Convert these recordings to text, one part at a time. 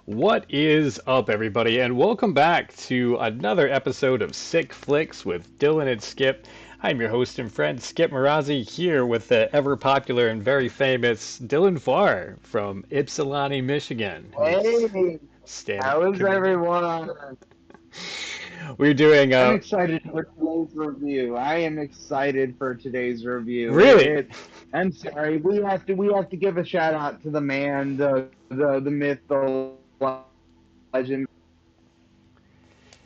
What is up, everybody, and welcome back to another episode of Syck Flicks with Dylan and Skip. I'm your host and friend, Skip Marazzi, here with the ever popular and very famous Dylan Farr from Ypsilanti, Michigan, who's Hey, stand-up how is comedian. everyone? We're doing, I'm excited for today's review. I am excited for today's review. really? I'm sorry, we have to give a shout out to the man, the myth, the legend.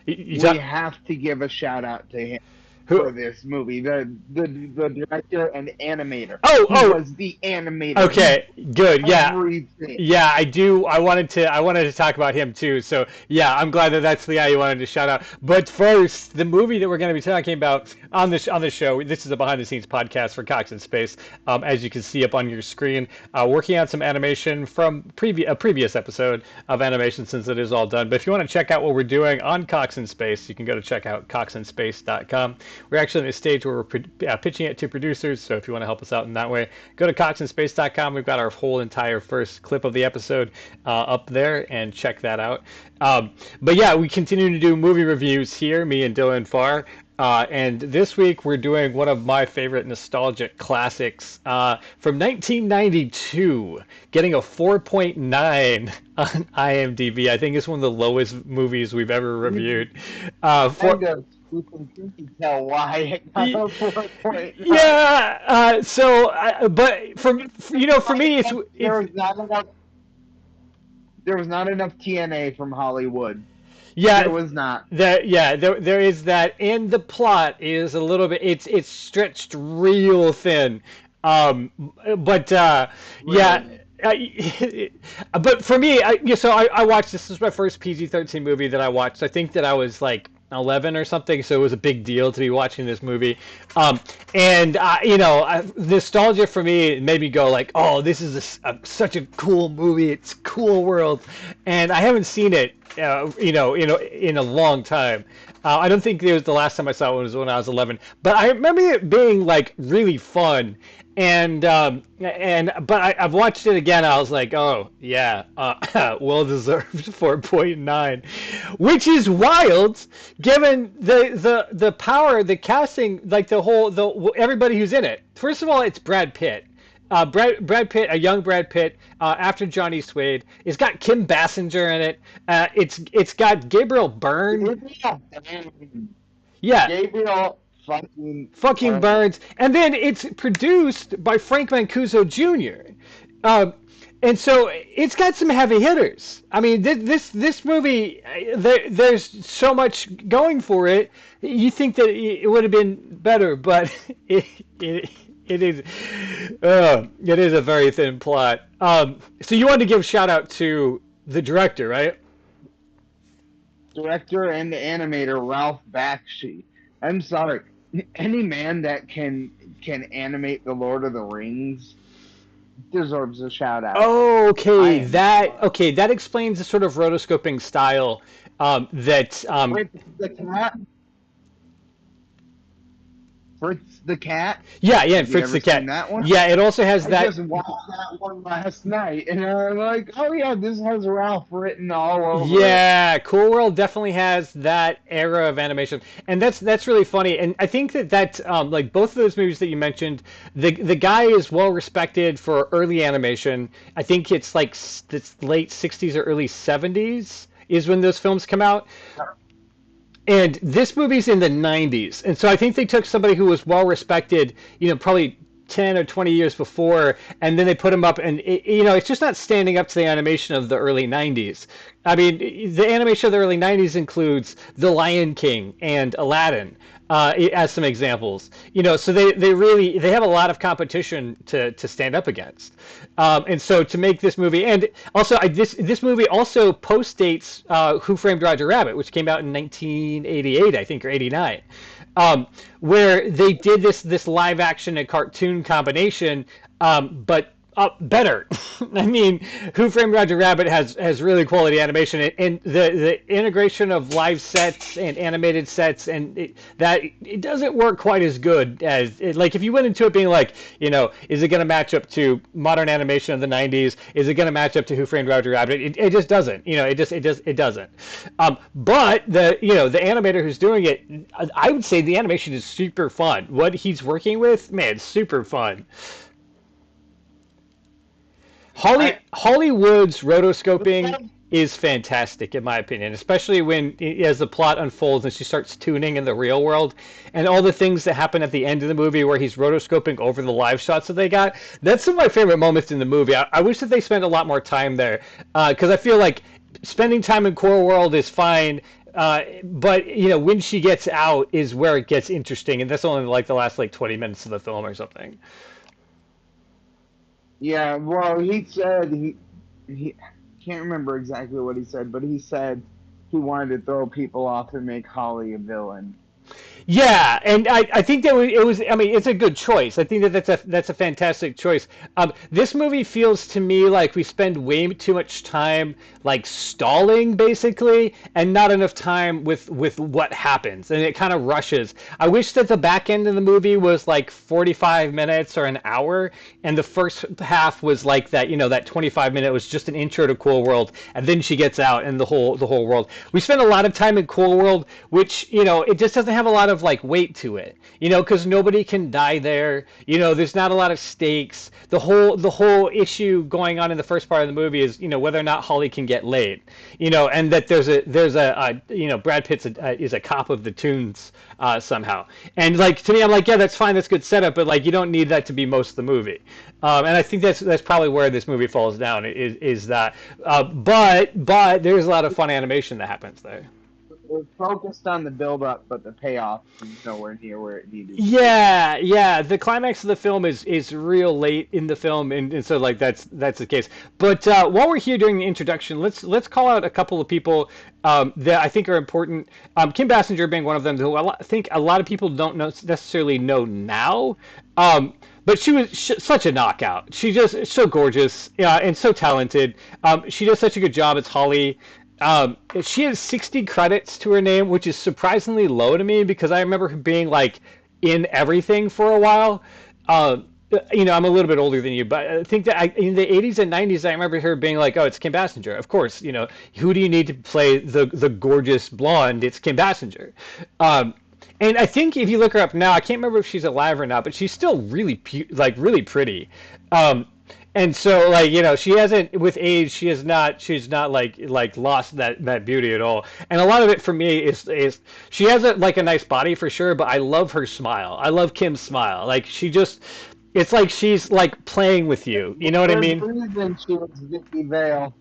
You We talk, have to give a shout out to him who? for this movie. The director and animator. Oh, He oh, was the animator. He okay, good, yeah. everything. Yeah, I do. I wanted to talk about him too. So yeah, I'm glad that that's the guy you wanted to shout out. But first, the movie that we're going to be talking about on the show. This is a behind the scenes podcast for Cox and Space. As you can see up on your screen, working on some animation from a previous episode of animation since it is all done. But if you want to check out what we're doing on Cox and Space, you can go to check out coxandspace.com. We're actually in a stage where we're pitching it to producers. So if you want to help us out in that way, go to coxandspace.com. We've got our whole entire first clip of the episode up there, and check that out. But yeah, we continue to do movie reviews here, me and Dylan Farr. And this week we're doing one of my favorite nostalgic classics from 1992, getting a 4.9 on IMDb. I think it's one of the lowest movies we've ever reviewed. Kind of, you can tell why it got a 4.9. Yeah. But for me, There it's was not enough. There was not enough TNA from Hollywood. yeah. There was not. There is that, and the plot is a little bit. It's stretched real thin. Um, but yeah. Really. But for me, I watched this. This was my first PG-13 movie that I watched. I think that I was like 11 or something, so it was a big deal to be watching this movie. And nostalgia for me made me go like, "Oh, this is such a cool movie. It's a cool world," and I haven't seen it, in a long time. I don't think it was the last time I saw it was when I was 11, but I remember it being like really fun. I've watched it again. I was like, oh yeah, well deserved 4.9, which is wild given the power, the casting, like the everybody who's in it. First of all, it's Brad Pitt. Brad Pitt, a young Brad Pitt, after Johnny Suede. It's got Kim Basinger in it. It's got Gabriel Byrne. Gabriel, Yeah, Gabriel fucking fucking Burns, and then it's produced by Frank Mancuso Jr. Um, and so it's got some heavy hitters. I mean, this movie, there's so much going for it. You think that it would have been better, but it it, it is it is a very thin plot. So you wanted to give a shout out to the director, right? director and animator Ralph Bakshi. I'm sorry, any man that can animate the Lord of the Rings deserves a shout out. Oh, I okay. am That explains the sort of rotoscoping style that Fritz the cat. Fritz the cat. yeah, and Have you Fritz ever the seen Cat. that one? Yeah, it also has I that. just watched that one last night, and I'm like, oh yeah, this has Ralph written all over it. Yeah, Cool World definitely has that era of animation, and that's really funny. And I think that like both of those movies that you mentioned, the guy is well respected for early animation. I think it's like the late '60s or early '70s is when those films come out. And this movie's in the 90s. And so I think they took somebody who was well respected, probably 10 or 20 years before, and then they put him up, and it's just not standing up to the animation of the early 90s. I mean, the animation of the early 90s includes The Lion King and Aladdin. As some examples, so they have a lot of competition to stand up against, and so to make this movie, and also this movie also post dates Who Framed Roger Rabbit, which came out in 1988, I think, or 89, where they did this live action and cartoon combination, but Better. I mean, Who Framed Roger Rabbit has really quality animation, and the integration of live sets and animated sets, and it doesn't work quite as good as like if you went into it being like, is it going to match up to modern animation of the '90s? Is it going to match up to Who Framed Roger Rabbit? It just doesn't. It doesn't. But the animator who's doing it, I would say the animation is super fun. What he's working with, man, super fun. I Hollywood's rotoscoping besides, is fantastic in my opinion, especially when as the plot unfolds and she starts tuning in the real world and all the things that happen at the end of the movie where he's rotoscoping over the live shots that they got. That's some of my favorite moments in the movie. I wish that they spent a lot more time there because I feel like spending time in Core World is fine. But when she gets out is where it gets interesting, and that's only like the last like 20 minutes of the film or something. yeah, well, he said he can't remember exactly what he said, but he said he wanted to throw people off and make Holly a villain. Yeah, and I think that it was. I mean, it's a good choice. I think that that's a fantastic choice. This movie feels to me like we spend way too much time like stalling basically, and not enough time with what happens, and it kind of rushes. I wish that the back end of the movie was like 45 minutes or an hour, and the first half was like that. That 25-minute was just an intro to Cool World, and then she gets out and the whole world. We spend a lot of time in Cool World, which it just doesn't have a lot of like weight to it, because nobody can die there. There's not a lot of stakes. The whole issue going on in the first part of the movie is whether or not Holly can get laid, and that there's a Brad Pitt is a cop of the tunes somehow, and like to me I'm like, yeah, that's fine, that's good setup, but like you don't need that to be most of the movie. And I think that's probably where this movie falls down is that, but there's a lot of fun animation that happens there. We're focused on the build up, but the payoff is nowhere near where it needed to be. Yeah, yeah. The climax of the film is real late in the film, and so like that's the case. But while we're here during the introduction, let's call out a couple of people that I think are important. Kim Basinger being one of them, who I think a lot of people don't necessarily know now. But she was such a knockout. She just so gorgeous, and so talented. She does such a good job as Holly. She has 60 credits to her name, which is surprisingly low to me because I remember her being like in everything for a while. Uh, I'm a little bit older than you, but I think that in the 80s and 90s, I remember her being like, "Oh, it's Kim Basinger." Of course, who do you need to play the gorgeous blonde? It's Kim Basinger. And I think if you look her up now, I can't remember if she's alive or not, but she's still really really pretty. Um, and so like she hasn't with age she's not like lost that beauty at all. And a lot of it for me is she has a nice body for sure, but I love her smile. I love Kim's smile. Like she just it's like she's like playing with you. You know what I There's a mean? reason she was Vicky Vale.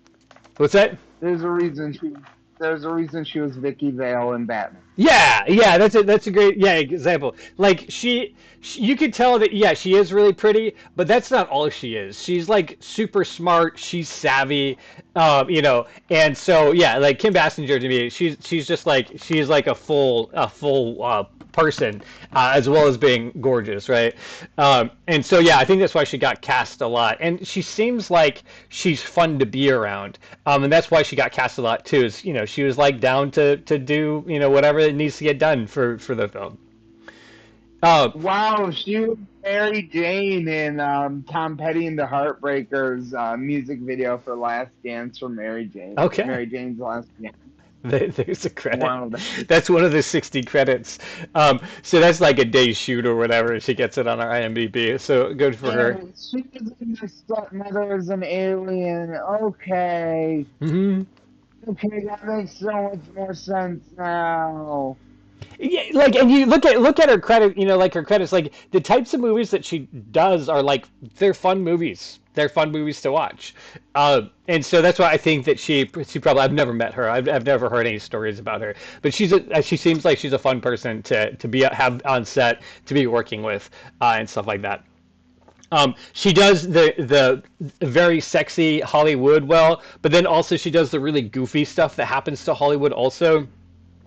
What's that? There's a reason she was Vicky Vale in Batman. Yeah, yeah, that's a great example. Like you could tell that she is really pretty, but that's not all she is. She's like super smart. She's savvy, and so like Kim Basinger to me, she's just like she's like a full person as well as being gorgeous, right? And so I think that's why she got cast a lot, and she seems like she's fun to be around, and that's why she got cast a lot too. Is she was like down to do whatever it needs to get done for the film. Uh, Wow, she was Mary Jane in Tom Petty and the Heartbreakers music video for Last Dance for Mary Jane. okay, Mary Jane's Last Dance. there's a credit. Wow. That's one of the 60 credits. So that's like a day shoot or whatever. She gets it on our IMDb. So good for her. She was in the stepmother as an alien. Okay. Hmm. Okay, that makes so much more sense now. Yeah, like, and you look at her credit, like her credits, like the types of movies that she does are like they're fun movies. They're fun movies to watch, and so that's why I think that she probably I've never met her. I've never heard any stories about her, but she seems like she's a fun person to be have on set to be working with and stuff like that. She does the very sexy Hollywood well, but then also she does the really goofy stuff that happens to Hollywood also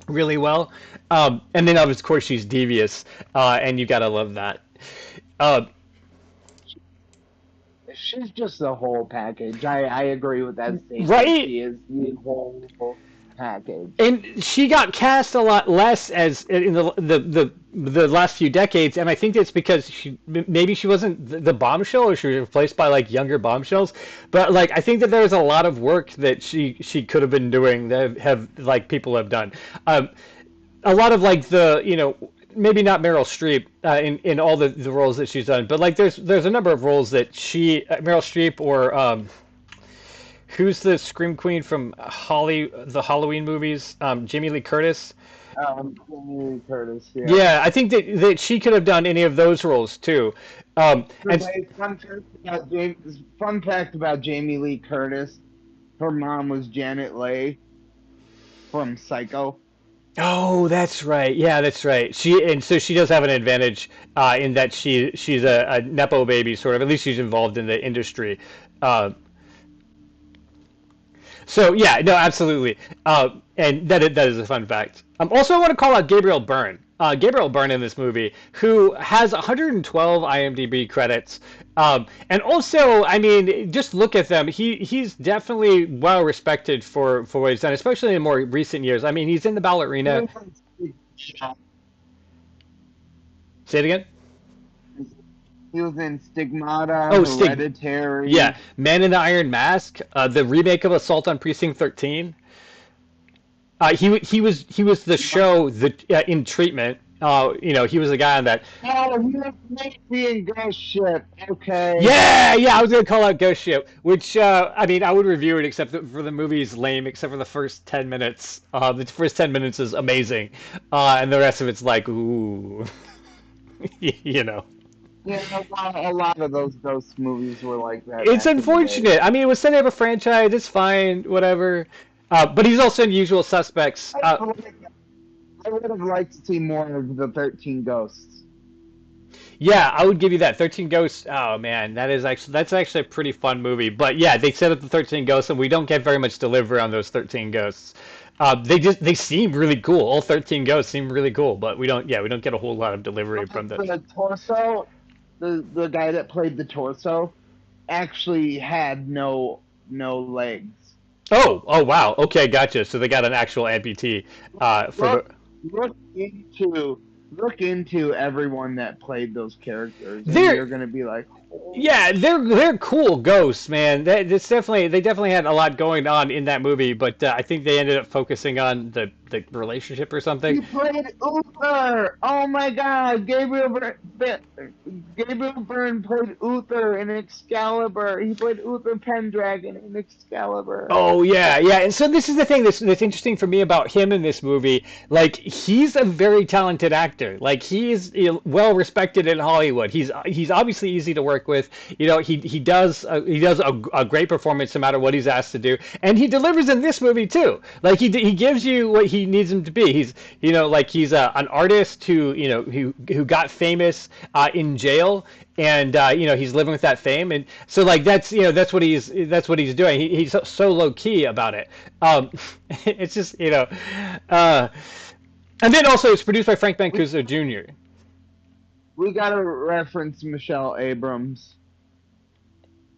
really well. And then of course she's devious, and you gotta love that. Uh, she's just the whole package. I agree with that statement. Right? She is the whole package. And she got cast a lot less as in the last few decades, and I think it's because maybe she wasn't the bombshell, or she was replaced by like younger bombshells. But like I think that there's a lot of work that she could have been doing that have like people have done. Um, a lot of like the maybe not Meryl Streep in all the roles that she's done, but like there's a number of roles that Meryl Streep or who's the scream queen from the Halloween movies? Jamie Lee Curtis. Jamie Lee Curtis, yeah. Yeah, I think that she could have done any of those roles too. And Fun fact about Jamie Lee Curtis: her mom was Janet Leigh from Psycho. oh, that's right. Yeah, that's right. So she does have an advantage in that she's a nepo baby, sort of. At least she's involved in the industry. Uh, So yeah, no, absolutely, and that is a fun fact. Also, I want to call out Gabriel Byrne. Gabriel Byrne in this movie, who has 112 IMDb credits, and also, I mean, just look at them. He's definitely well respected for what he's done, especially in more recent years. I mean, he's in the Ballerina. Say it again. He was in Stigmata, Oh, Stig. Hereditary. Yeah, Man in the Iron Mask, the remake of Assault on Precinct 13. He was the show that in treatment. He was the guy on that. Oh, he was Navy and Ghost Ship. Okay. Yeah, yeah, I was gonna call out Ghost Ship, which I mean I would review it except for the movie's lame, except for the first 10 minutes. The first 10 minutes is amazing, and the rest of it's like ooh, you know. Yeah, a lot of those ghost movies were like that It's back in the day. unfortunate. I mean, it was set up a franchise. It's fine, whatever. But he's also in Usual Suspects. I would have liked to see more of the 13 Ghosts. Yeah, I would give you that. 13 Ghosts. Oh man, that's actually a pretty fun movie. But yeah, they set up the 13 Ghosts, and we don't get very much delivery on those 13 Ghosts. They seem really cool. All 13 Ghosts seem really cool, but we don't get a whole lot of delivery from those. The torso, the guy that played the torso, actually had no legs. Oh wow. Okay, gotcha. So they got an actual amputee for the. Look look into everyone that played those characters, and They're you're gonna be like, Yeah, they're cool ghosts, man. They definitely had a lot going on in that movie, but I think they ended up focusing on the relationship or he something. played Uther. Oh my God, Gabriel Byrne played Uther in Excalibur. He played Uther Pendragon in Excalibur. Oh yeah, yeah. And so this is the thing that's interesting for me about him in this movie. Like he's a very talented actor. Like he is well respected in Hollywood. He's obviously easy to work with. He does a great performance no matter what he's asked to do, and he delivers in this movie too. Like he gives you what he needs him to be. He's an artist who got famous in jail, and he's living with that fame, and so like that's what he's doing. He's so low key about it. It's just and then also it's produced by Frank Mancuso Jr. We gotta reference Michelle Abrams.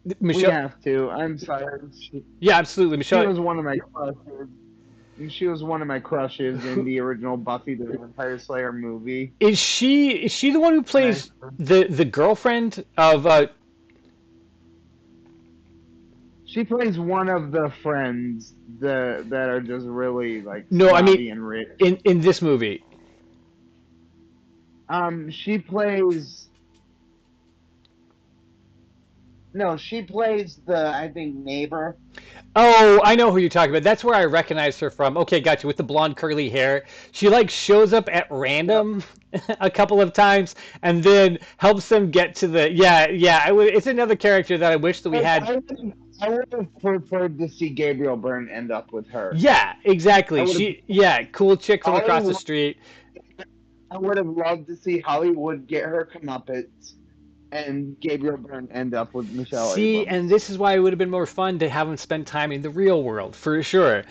We Michelle, have to. I'm sorry. yeah, absolutely, She Michelle. was one of my crushes. She was one of my crushes in the original Buffy the Vampire Slayer movie. Is she the one who plays I- the girlfriend of She plays one of the friends that are just really like no, I snobby mean and rich. in this movie. She plays. No, she plays the, I think, neighbor. Oh, I know who you're talking about. That's where I recognize her from. Okay, gotcha. With the blonde curly hair. She like shows up at Yep. random a couple of times and then helps them get to the yeah, yeah. It's another character that I wish that we had. I would have preferred to see Gabriel Byrne end up with her. Yeah, I exactly. would have. Cool chick from I would across the have. street. I would have loved to see Hollywood get her comeuppance and Gabriel Byrne end up with Michelle See, and Abrams. this is why it would have been more fun to have him spend time in the real world, for sure.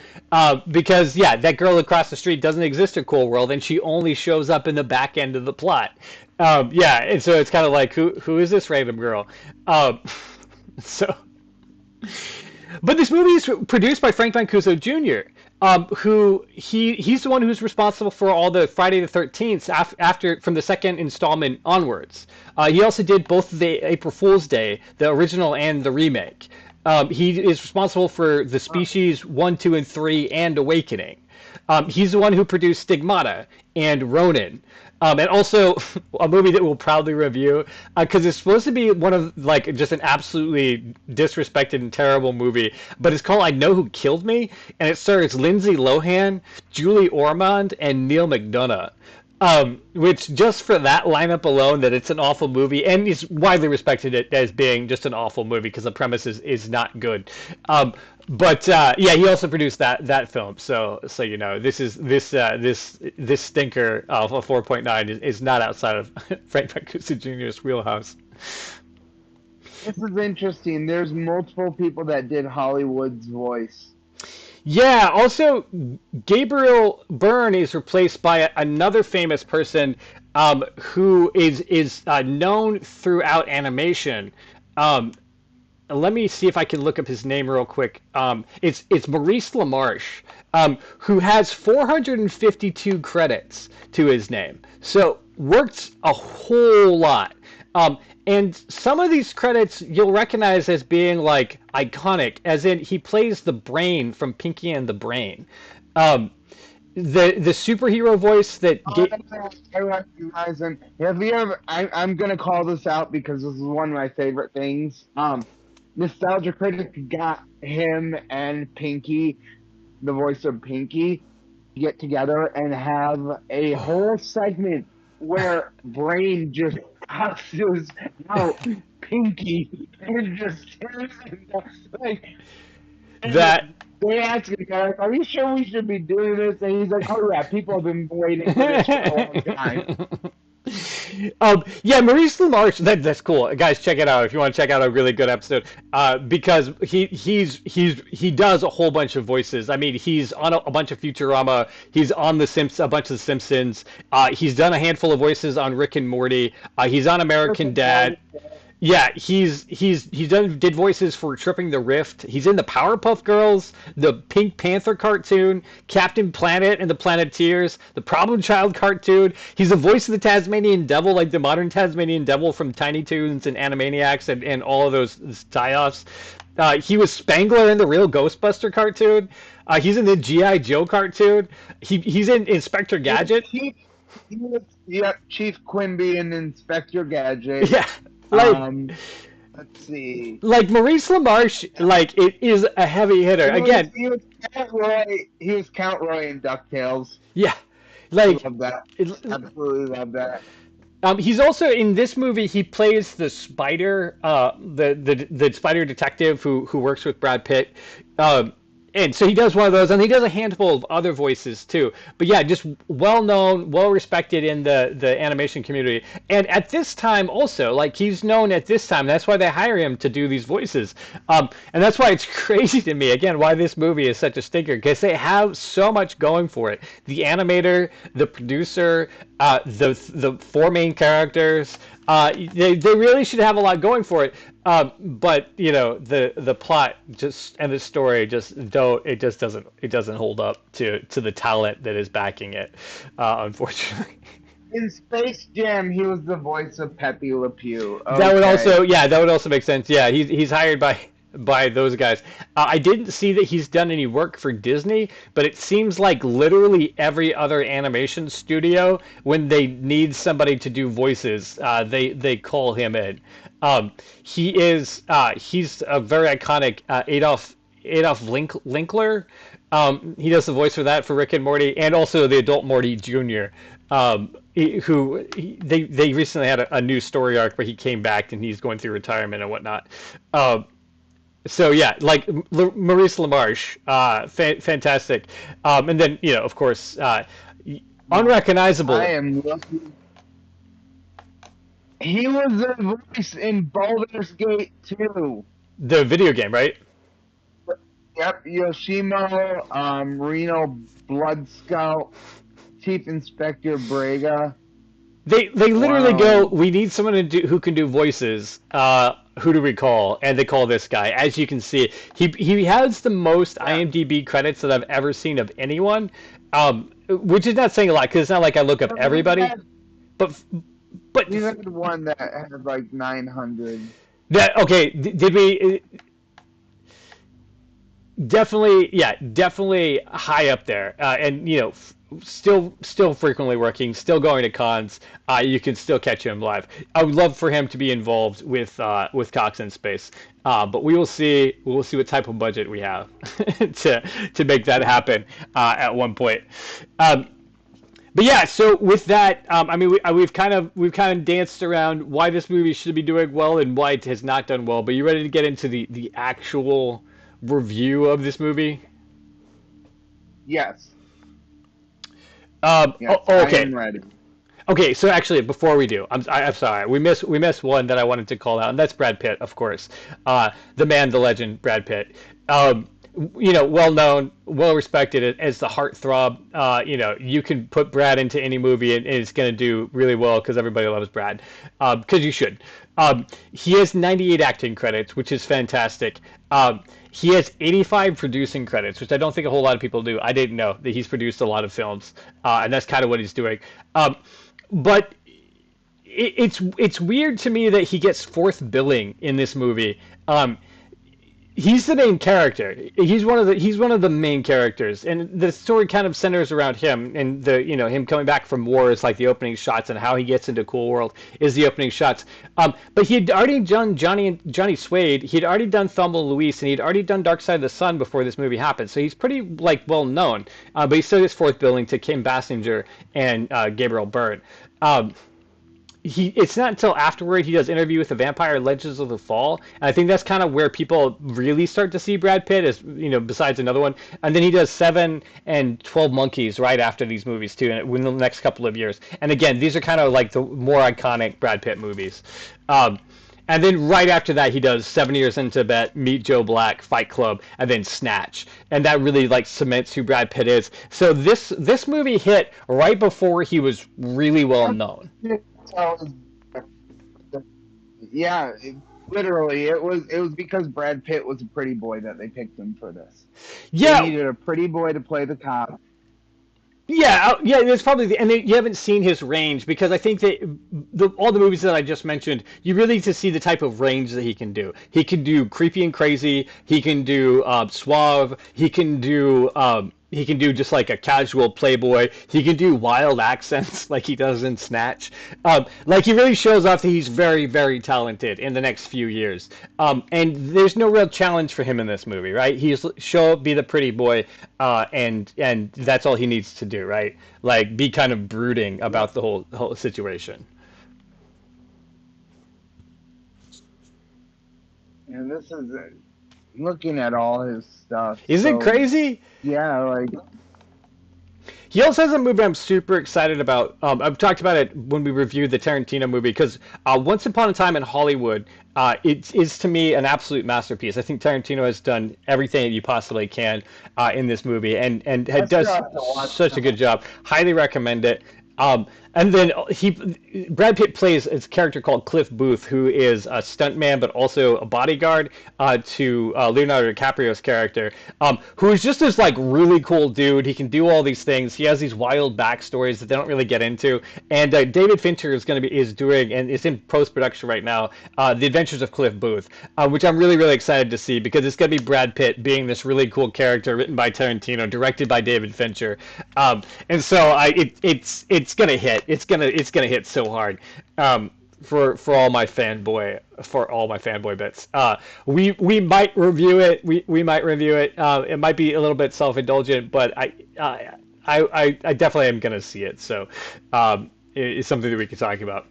Because, yeah, that girl across the street doesn't exist in Cool World, and she only shows up in the back end of the plot. Yeah, and so it's kind of like, who is this random girl? Um, So, but this movie is produced by Frank Mancuso Jr., who he's the one who's responsible for all the Friday the 13th after from the second installment onwards. He also did both the April Fool's Day, the original and the remake. He is responsible for The Species 1, 2, and 3 and Awakening. He's the one who produced Stigmata and Ronin. And also a movie that we'll probably review because it's supposed to be one of like just an absolutely disrespected and terrible movie, but it's called I Know Who Killed Me, and it stars Lindsay Lohan, Julie Ormond, and Neil McDonough. Which just for that lineup alone, that it's an awful movie, and is widely respected as being just an awful movie because the premise is not good. But yeah, he also produced that film. So you know, this stinker of a 4.9 is not outside of Frank Mancuso Jr.'s wheelhouse. This is interesting. There's multiple people that did Hollywood's voice. Yeah, also Gabriel Byrne is replaced by another famous person who is known throughout animation. Um, Let me see if I can look up his name real quick. It's Maurice LaMarche, who has 452 credits to his name. So worked a whole lot. And some of these credits you'll recognize as being like iconic, as in he plays the Brain from Pinky and the Brain. Um, the superhero voice that I recognize him. Have you ever? I'm gonna call this out because this is one of my favorite things. Nostalgia Critic got him and Pinky, the voice of Pinky, get together and have a whole segment where Brain just cusses out Pinky and just like that they asked him, guys, are you sure we should be doing this? And he's like, oh yeah, people have been waiting for this for a long time. Yeah, Maurice LaMarche. That's cool, guys. Check it out if you want to check out a really good episode. Because he does a whole bunch of voices. I mean, he's on a bunch of Futurama. He's on a bunch of The Simpsons. He's done a handful of voices on Rick and Morty. He's on American Dad. Yeah, did voices for Tripping the Rift. He's in the Powerpuff Girls, the Pink Panther cartoon, Captain Planet and the Planeteers, the Problem Child cartoon. He's the voice of the Tasmanian Devil, like the modern Tasmanian Devil from Tiny Toons and Animaniacs and all of those tie-offs. He was Spangler in the Real Ghostbuster cartoon. He's in the G.I. Joe cartoon. He's in Inspector Gadget. Chief Quimby and Inspector Gadget. Yeah. Like, let's see. Like Maurice LaMarche, like it is a heavy hitter. Again, he was Count Roy. He was Count Roy in DuckTales. Yeah, like I love that. Absolutely love that. He's also in this movie. He plays the spider, the spider detective who works with Brad Pitt. And so he does one of those, and he does a handful of other voices too. But yeah, just well known, well respected in the animation community. And at this time, also, like he's known at this time. That's why they hire him to do these voices. And that's why it's crazy to me again why this movie is such a stinker, because they have so much going for it. The animator, the producer, the four main characters. They really should have a lot going for it. But you know the plot just and the story just doesn't hold up to the talent that is backing it, unfortunately. In Space Jam, he was the voice of Pepe Le Pew. Okay. That would also make sense. Yeah, he's hired by those guys. I didn't see that he's done any work for Disney, but it seems like literally every other animation studio, when they need somebody to do voices, they call him in. He's a very iconic Adolf Linkler. He does the voice for that for Rick and Morty, and also the adult Morty Jr. They recently had a new story arc where he came back and he's going through retirement and whatnot. So yeah, like Maurice LaMarche, fantastic. And then of course, unrecognizable. I am lucky. He was a voice in Baldur's Gate 2. The video game, right? Yep, Yoshimo, Reno Blood Scout, Chief Inspector Braga. They literally go, Wow. we need someone to who can do voices. Who do we call? And they call this guy. As you can see, he has the most Yeah. IMDb credits that I've ever seen of anyone. Which is not saying a lot because it's not like I look up But everybody. But but we had one that had like 900. that okay? Did we? Definitely, yeah, definitely high up there, and still frequently working, still going to cons. You can still catch him live. I would love for him to be involved with Cox in Space, but we will see. We will see what type of budget we have to make that happen at one point. Um, but yeah, so with that, I mean, we've kind of danced around why this movie should be doing well and why it has not done well. But you ready to get into the actual review of this movie? Yes. Oh, Yes, I okay. am ready. Okay, so actually, before we do, I'm sorry, we missed one that I wanted to call out, and that's Brad Pitt, of course, the man, the legend, Brad Pitt. Um, well known, well respected as the heartthrob. You can put Brad into any movie, and it's going to do really well because everybody loves Brad. Because you should. He has 98 acting credits, which is fantastic. He has 85 producing credits, which I don't think a whole lot of people do. I didn't know that he's produced a lot of films, and that's kind of what he's doing. But it's weird to me that he gets fourth billing in this movie. He's the main character. He's one of the main characters, and the story kind of centers around him and him coming back from war is like the opening shots, and how he gets into Cool World is the opening shots. But he had already done Johnny Suede. He'd already done Thelma and Louise, and he'd already done Dark Side of the Sun before this movie happened. So he's pretty like well known. But he still gets fourth billing to Kim Basinger and Gabriel Byrne. Um, it's not until afterward he does Interview with the Vampire, Legends of the Fall, and I think that's kind of where people really start to see Brad Pitt, as besides another one. And then he does Seven and 12 Monkeys right after these movies too, and in the next couple of years. And again, these are kind of like the more iconic Brad Pitt movies. um, and then right after that, he does 7 Years in Tibet, Meet Joe Black, Fight Club, and then Snatch, and that really like cements who Brad Pitt is. So this movie hit right before he was really well known. Yeah, literally, it was because Brad Pitt was a pretty boy that they picked him for this. They Yeah, needed a pretty boy to play the cop. yeah, yeah. It's probably you haven't seen his range because I think that all the movies that I just mentioned, you really need to see the type of range that he can do. He can do creepy and crazy. He can do suave. He can do just like a casual playboy. He can do wild accents like he does in Snatch. Like he really shows off that he's very, very talented in the next few years. And there's no real challenge for him in this movie, right? He's show up, be the pretty boy, and that's all he needs to do, right? Like be kind of brooding Yep. about the whole situation. And this is looking at all his stuff. Is it So crazy? yeah, like He also has a movie I'm super excited about. I've talked about it when we reviewed the Tarantino movie because Once Upon a Time in Hollywood, it is to me an absolute masterpiece. I think Tarantino has done everything that you possibly can in this movie, and I still does have to watch such a good that. job. Highly recommend it. And then Brad Pitt plays a character called Cliff Booth, who is a stuntman but also a bodyguard to Leonardo DiCaprio's character, who is just this like really cool dude. He can do all these things. He has these wild backstories that they don't really get into. And David Fincher is doing and is in post production right now, The Adventures of Cliff Booth, which I'm really really excited to see because it's going to be Brad Pitt being this really cool character written by Tarantino, directed by David Fincher, and so it's gonna hit. It's gonna hit so hard. For all my fanboy bits. We might review it. We might review it. It might be a little bit self indulgent, but I definitely am gonna see it. So it's something that we can talk about.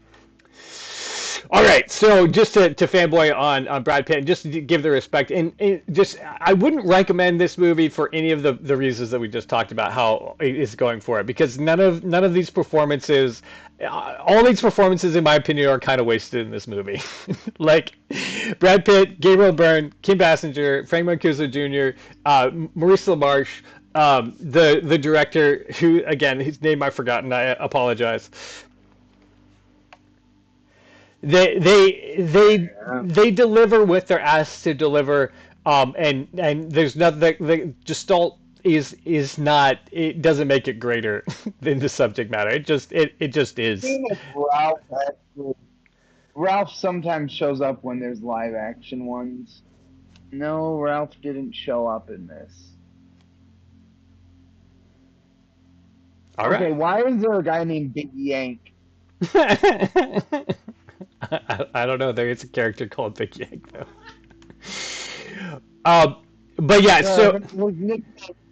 All right, so just to fanboy on Brad Pitt, and just to give the respect, and just I wouldn't recommend this movie for any of the reasons that we just talked about how it's going for it, because none of these performances, all these performances in my opinion are kind of wasted in this movie. Like Brad Pitt, Gabriel Byrne, Kim Basinger, Frank Mancuso Jr., Maurice LaMarche, the director who again his name I've forgotten, I apologize. They they deliver what they're asked to deliver, and there's nothing the Gestalt is not, it doesn't make it greater than the subject matter. It just is. Seeing if Ralph actually, Ralph sometimes shows up when there's live action ones. No, Ralph didn't show up in this. All Okay, right. why is there a guy named Big Yank? I don't know. There is a character called Big Yank though. Um, but yeah, so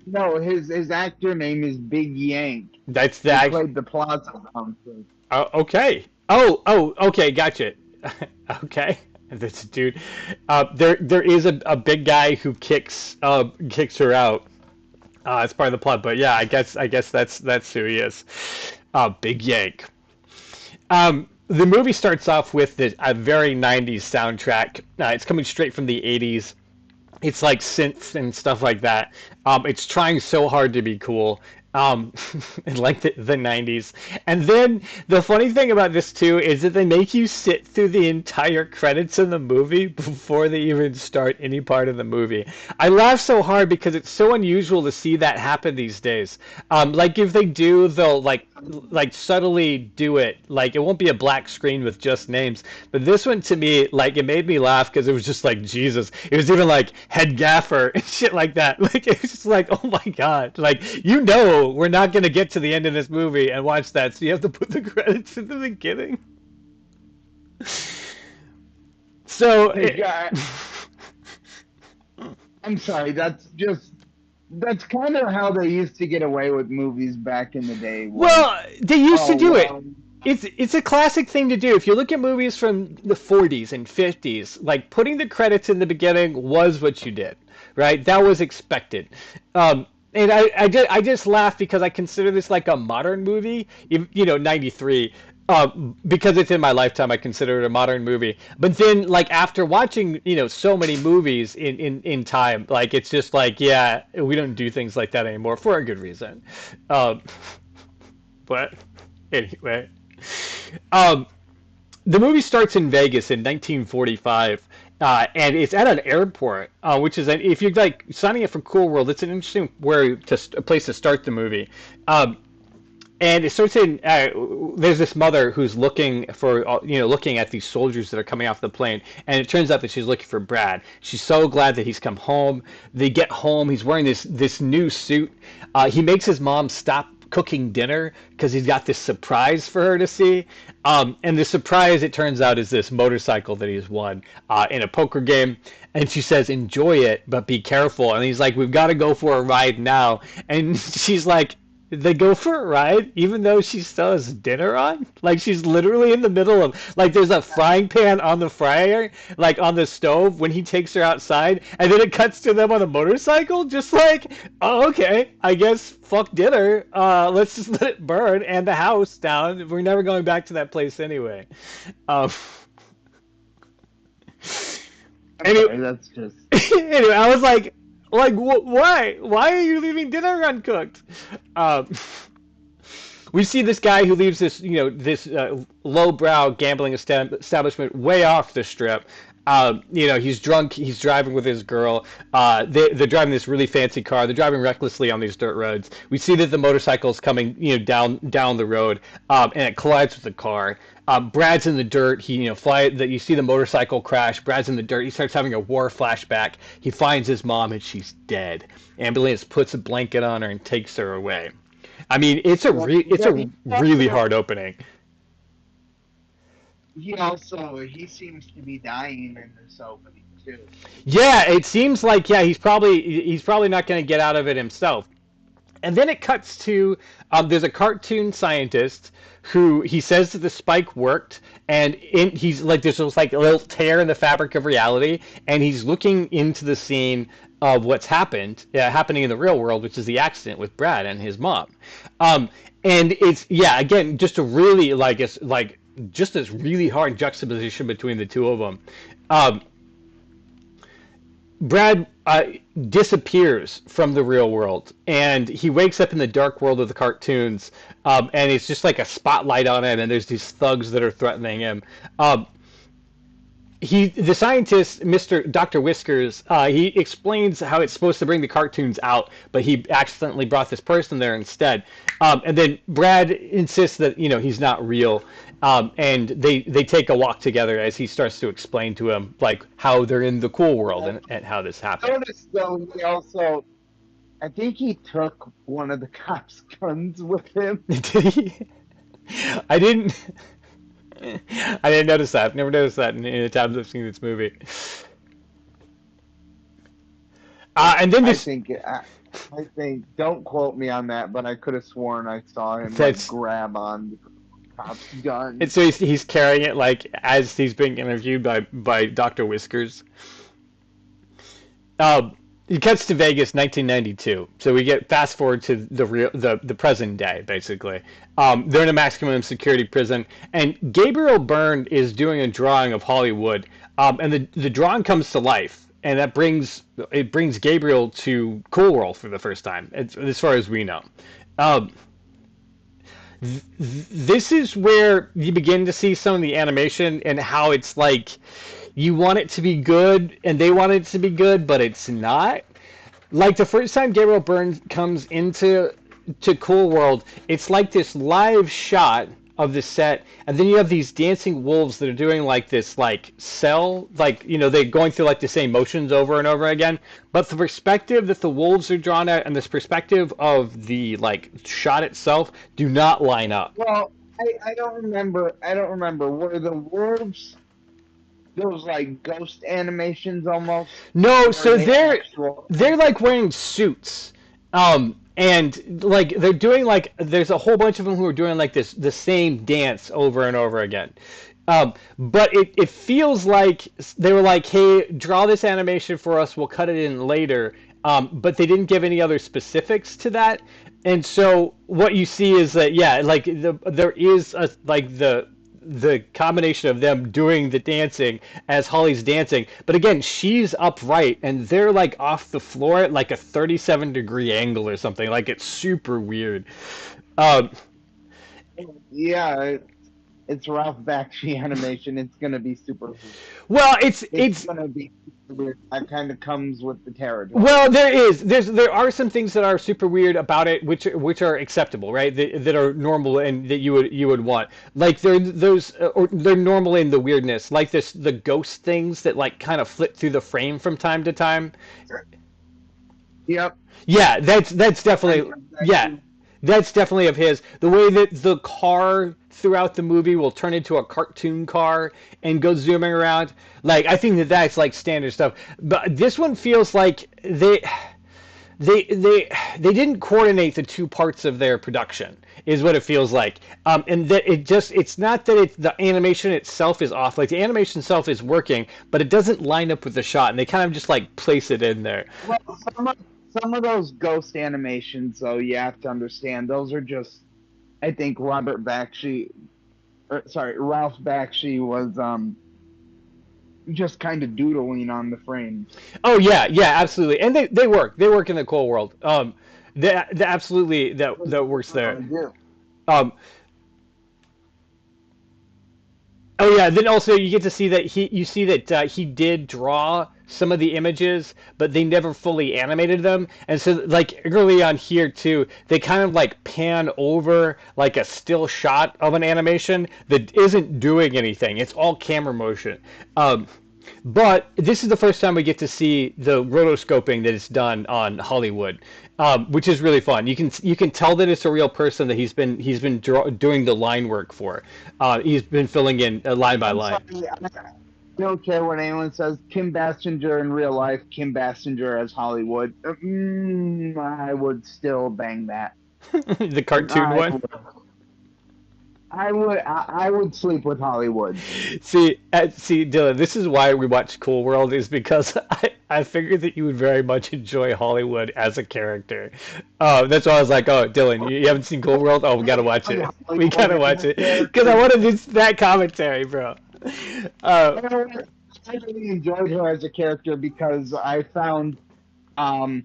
No, his actor name is Big Yank. that's He that. played the Plaza bouncer. Okay. Okay, gotcha. Okay, this dude. There is a big guy who kicks her out. As part of the plot, but yeah, I guess that's who he is. Big Yank. The movie starts off with a very 90s soundtrack. It's coming straight from the 80s. It's like synths and stuff like that. It's trying so hard to be cool. Um, in like the 90s. And then the funny thing about this too is that they make you sit through the entire credits of the movie before they even start any part of the movie. I laugh so hard because it's so unusual to see that happen these days. Like if they do, they'll like subtly do it. Like it won't be a black screen with just names. But this one to me, like it made me laugh because it was just like Jesus. It was even like head gaffer and shit like that. Like it was just like, oh my God. Like we're not gonna get to the end of this movie and watch that, so you have to put the credits in the beginning. So Hey, guy, I'm sorry. That's kind of how they used to get away with movies back in the day. Was, well, they used to oh do it. well, It's a classic thing to do. If you look at movies from the 40s and 50s, like putting the credits in the beginning was what you did, right? That was expected. And I just laugh because I consider this like a modern movie, 93. Because it's in my lifetime, I consider it a modern movie. But then, like after watching, so many movies in time, like it's just like, yeah, we don't do things like that anymore for a good reason. Um, but anyway, um, the movie starts in Vegas in 1945, and it's at an airport, which is if you're like signing up for Cool World, it's an interesting a place to start the movie. Um, and it starts in there's this mother who's looking for looking at these soldiers that are coming off the plane, and it turns out that she's looking for Brad. She's so glad that he's come home. They get home. He's wearing this new suit. He makes his mom stop cooking dinner because he's got this surprise for her to see. And the surprise, it turns out, is this motorcycle that he's won in a poker game. And she says, "Enjoy it, but be careful." And he's like, "We've got to go for a ride now." And she's like, they go for a ride even though she still has dinner on, like she's literally in the middle of, like there's a frying pan on the fryer, like on the stove when he takes her outside, and then it cuts to them on a motorcycle, just like, oh, okay, I guess fuck dinner, let's just let it burn and the house down, we're never going back to that place anyway. um I'm anyway, sorry. That's just anyway, I was like, why are you leaving dinner uncooked? um we see this guy who leaves this lowbrow gambling establishment way off the strip. He's drunk. He's driving with his girl. They're driving this really fancy car. They're driving recklessly on these dirt roads. We see that the motorcycle's coming, down the road, and it collides with the car. Brad's in the dirt. You see the motorcycle crash. Brad's in the dirt. He starts having a war flashback. He finds his mom, and she's dead. Ambulance puts a blanket on her and takes her away. I mean, it's yeah. a really hard opening. He seems to be dying in this opening too. Yeah, it seems like, yeah, he's probably not going to get out of it himself. And then it cuts to there's a cartoon scientist who he says that the spike worked, and he's like there's just like a little tear in the fabric of reality, and he's looking into the scene of what's happening in the real world, which is the accident with Brad and his mom. Um, and it's, yeah, again, just a really like it's like just this really hard juxtaposition between the two of them. Um, Brad disappears from the real world, and he wakes up in the dark world of the cartoons, and it's just like a spotlight on him, and there's these thugs that are threatening him. Um, the scientist, Mr. Dr. Whiskers, he explains how it's supposed to bring the cartoons out, but he accidentally brought this person there instead. And then Brad insists that he's not real, and they take a walk together as he starts to explain to him like how they're in the cool world and how this happened. Notice though, he also, I think he took one of the cops' guns with him. Did he? I didn't. I didn't notice that. I've never noticed that in the times I've seen this movie. And then I this. think I think, don't quote me on that, but I could have sworn I saw him like That's. grab on the cop's gun. And so he's carrying it like as he's being interviewed by Dr. Whiskers. It cuts to Vegas, 1992. So we get fast forward to the present day, basically. They're in a maximum security prison, and Gabriel Byrne is doing a drawing of Hollywood, and the drawing comes to life, and that brings Gabriel to Cool World for the first time, as far as we know. Um, this is where you begin to see some of the animation and how it's like you want it to be good and they want it to be good, but it's not. Like the first time Gabriel Byrne comes to Cool World, it's like this live shot of the set, and then you have these dancing wolves that are doing like this like cell, like they're going through like the same motions over and over again. But the perspective that the wolves are drawn at and this perspective of the like shot itself do not line up. Well, I don't remember. I don't remember. Were the wolves those like ghost animations almost? No, Or are so they they're actual? they're like wearing suits. And like they're doing like there's a whole bunch of them who are doing like this the same dance over and over again. But it feels like they were like, hey, draw this animation for us, we'll cut it in later. But they didn't give any other specifics to that. And so what you see is that yeah, like there is a like the combination of them doing the dancing as Holly's dancing. But again, she's upright and they're like off the floor at like a 37-degree angle or something. Like it's super weird. Um, Yeah, it's Ralph Bakshi animation. It's gonna be super. well, It's it's gonna be super weird. That kind of comes with the territory. well, there are some things that are super weird about it, which are acceptable, right? That are normal and that you would want. Like they're normal in the weirdness, like the ghost things that like kind of flip through the frame from time to time. Yep. Yeah, that's I definitely yeah, that's definitely of his. The way that the car throughout the movie will turn into a cartoon car and go zooming around, like I think that that's like standard stuff. But this one feels like they didn't coordinate the two parts of their production is what it feels like. And that it's not that the animation itself is off, like the animation itself is working, but it doesn't line up with the shot, and they kind of just like place it in there. Well, some of those ghost animations, though, you have to understand, those are just, I think Ralph Bakshi was just kind of doodling on the frames. Oh yeah, yeah, absolutely, and they work in the cool world. They absolutely that works What there. I do. Um, oh yeah, then also you get to see that you see that he did draw some of the images, but they never fully animated them. And so like early on here too, they kind of like pan over like a still shot of an animation that isn't doing anything. It's all camera motion. But this is the first time we get to see the rotoscoping that is done on Hollywood, which is really fun. You can tell that it's a real person that doing the line work for. He's been filling in line by I'm line. sorry, I don't care what anyone says. Kim Basinger in real life, Kim Basinger as Hollywood. I would still bang that. The cartoon I one. would. I would sleep with Hollywood. See, Dylan, this is why we watch Cool World is because I figured that you would very much enjoy Hollywood as a character. That's why I was like, oh, Dylan, you haven't seen Cool World? Oh, we gotta watch it. We gotta watch it because I want to do that commentary, bro. Uh, I really enjoyed her as a character because I found um,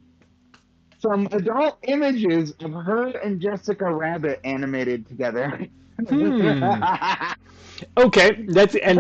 some adult images of her and Jessica Rabbit animated together. Hmm. Okay, that's and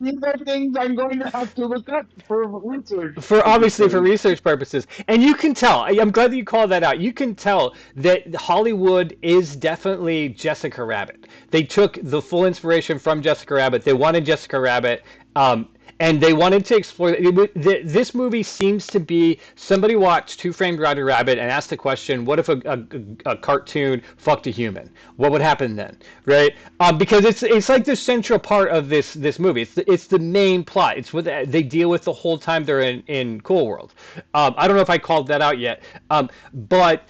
These are things I'm going to have to look up for research for obviously for purposes. research purposes, and you can tell. I'm glad that you called that out. You can tell that Hollywood is definitely Jessica Rabbit. They took the full inspiration from Jessica Rabbit. They wanted Jessica Rabbit. Um, and they wanted to explore this movie seems to be somebody watched Who Framed Roger Rabbit and asked the question, what if a cartoon fucked a human? What would happen then, right? Because it's like the central part of this movie. It's the main plot. It's what they deal with the whole time they're in Cool World. I don't know if I called that out yet, but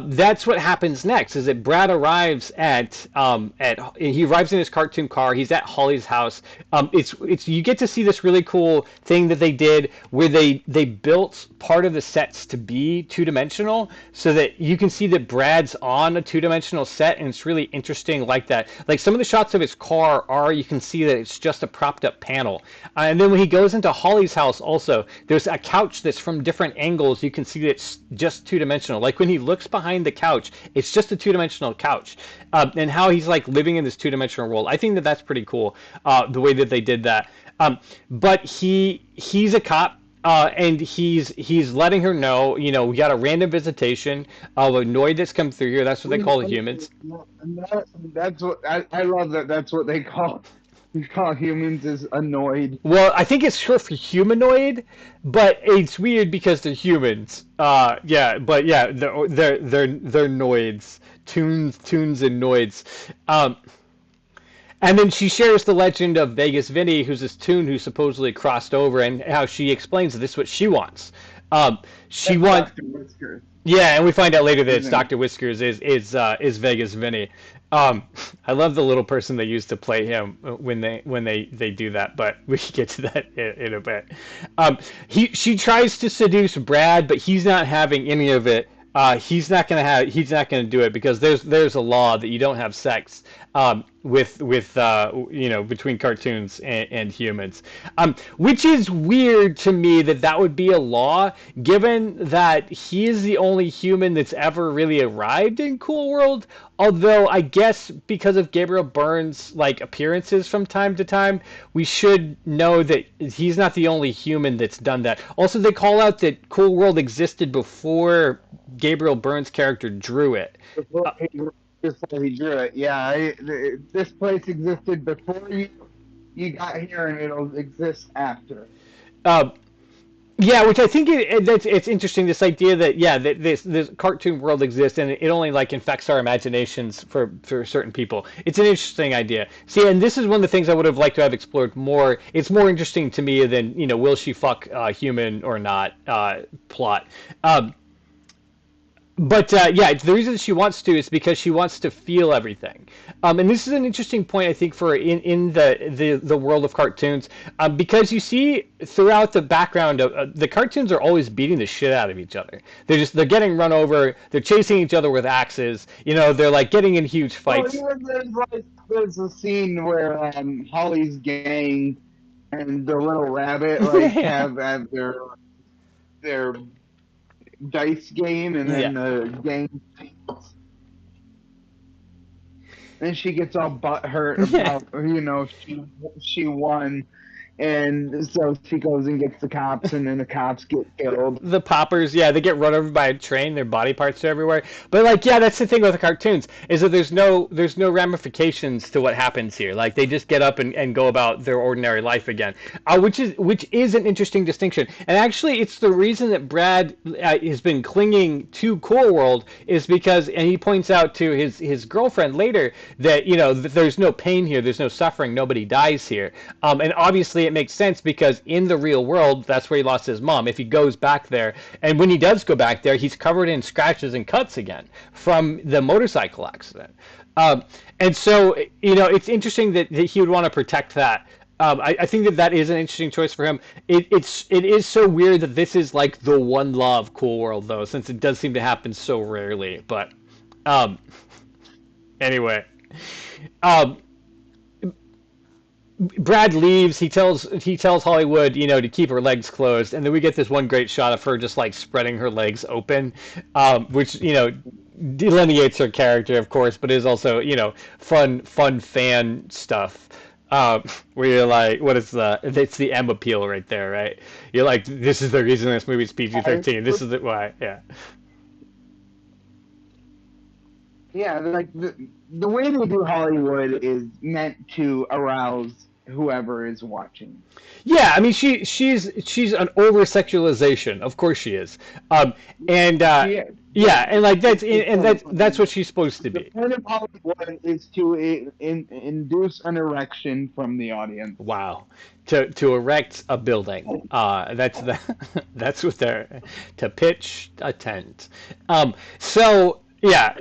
that's what happens next. Is that Brad arrives at he arrives in his cartoon car. He's at Holly's house. It's you get to see this really cool thing that they did where they built part of the sets to be two dimensional, so that you can see that Brad's on a two dimensional set, and it's really interesting like that. Like some of the shots of his car are you can see that it's just a propped up panel, and then when he goes into Holly's house, also there's a couch that's from different angles. You can see that it's just two dimensional. Like when he looks behind the couch, it's just a two-dimensional couch, and how he's like living in this two-dimensional world. I think that that's pretty cool, the way that they did that. But he's a cop. And he's letting her know, we got a random visitation of a Noid that's come through here. That's what they call the humans. That's what I love that. That's what they call humans is annoyed. Well, I think it's short for humanoid, but it's weird because they're humans. Yeah, but yeah, they're noids, tunes and noids. And then she shares the legend of Vegas Vinny, who's this tune who supposedly crossed over, and how she explains that this is what she wants. She That's wants, Dr. Whiskers, yeah, and we find out later that it's isn't it? Dr. Whiskers is Vegas Vinny. I love the little person they use to play him when they do that, but we can get to that in a bit. She tries to seduce Brad, but he's not having any of it. He's not gonna do it because there's a law that you don't have sex with between cartoons and humans, which is weird to me that would be a law, given that he is the only human that's ever really arrived in Cool World. Although I guess because of Gabriel Byrne's like appearances from time to time, we should know that he's not the only human that's done that. Also, they call out that Cool World existed before Gabriel Byrne's character drew it. Before he drew it. Yeah, this place existed before you got here, and it'll exist after. Uh, Yeah, which I think it's interesting. This idea that yeah, that this cartoon world exists and it only like infects our imaginations for certain people. It's an interesting idea. See, and this is one of the things I would have liked to have explored more. It's more interesting to me than will she fuck human or not plot. But yeah, the reason she wants to is because she wants to feel everything. And this is an interesting point, I think, for in the world of cartoons, because you see throughout the background of the cartoons are always beating the shit out of each other. They're getting run over. They're chasing each other with axes. They're like getting in huge Well, fights. even there's a scene where Holly's gang and the little rabbit Yeah. have their dice game, and Yeah. then the game, and she gets all butthurt about she won, and so she goes and gets the cops, and then the cops get killed. The poppers, yeah, they get run over by a train. Their body parts are everywhere. But like, yeah, that's the thing with the cartoons is that there's no ramifications to what happens here. Like they just get up and go about their ordinary life again, which is an interesting distinction. And actually, it's the reason that Brad has been clinging to Cool World is because, and he points out to his girlfriend later that that there's no pain here, there's no suffering, nobody dies here. And obviously, it makes sense because in the real world, that's where he lost his mom. If he goes back there, and when he does go back there, he's covered in scratches and cuts again from the motorcycle accident. And so, it's interesting that he would want to protect that. I think that is an interesting choice for him. It is so weird that this is like the one love Cool World, though, since it does seem to happen so rarely. But um, anyway. Um, Brad leaves. He tells Hollywood, to keep her legs closed, and then we get this one great shot of her just like spreading her legs open, which delineates her character, of course, but is also fun fan stuff. Where you're like, what is the? It's the M appeal right there, right? You're like, this is the reason this movie's PG-13. This is why, yeah. Yeah, like the way they do Hollywood is meant to arouse whoever is watching. Yeah, I mean she's an over sexualization. Of course she is. Um, and She is. yeah, and like that's It's and that's what she's supposed to the be. point of Hollywood is to induce an erection from the audience. Wow. To erect a building. That's the that's what they're to pitch a tent. So yeah.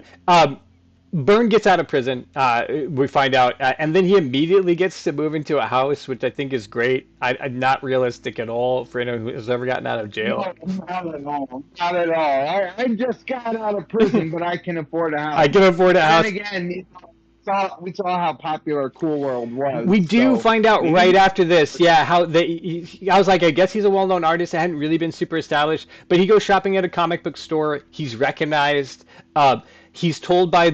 Byrne gets out of prison. We find out, and then he immediately gets to move into a house, which I think is great. I'm not realistic at all for anyone who's ever gotten out of jail. No, not at all. Not at all. I just got out of prison, but I can afford a I house. can afford a Then house. again, we saw how popular Cool World was. We do So find out we right didn't. after this, yeah, how I was like, I guess he's a well-known artist. It hadn't really been super established, but he goes shopping at a comic book store. He's recognized. He's told by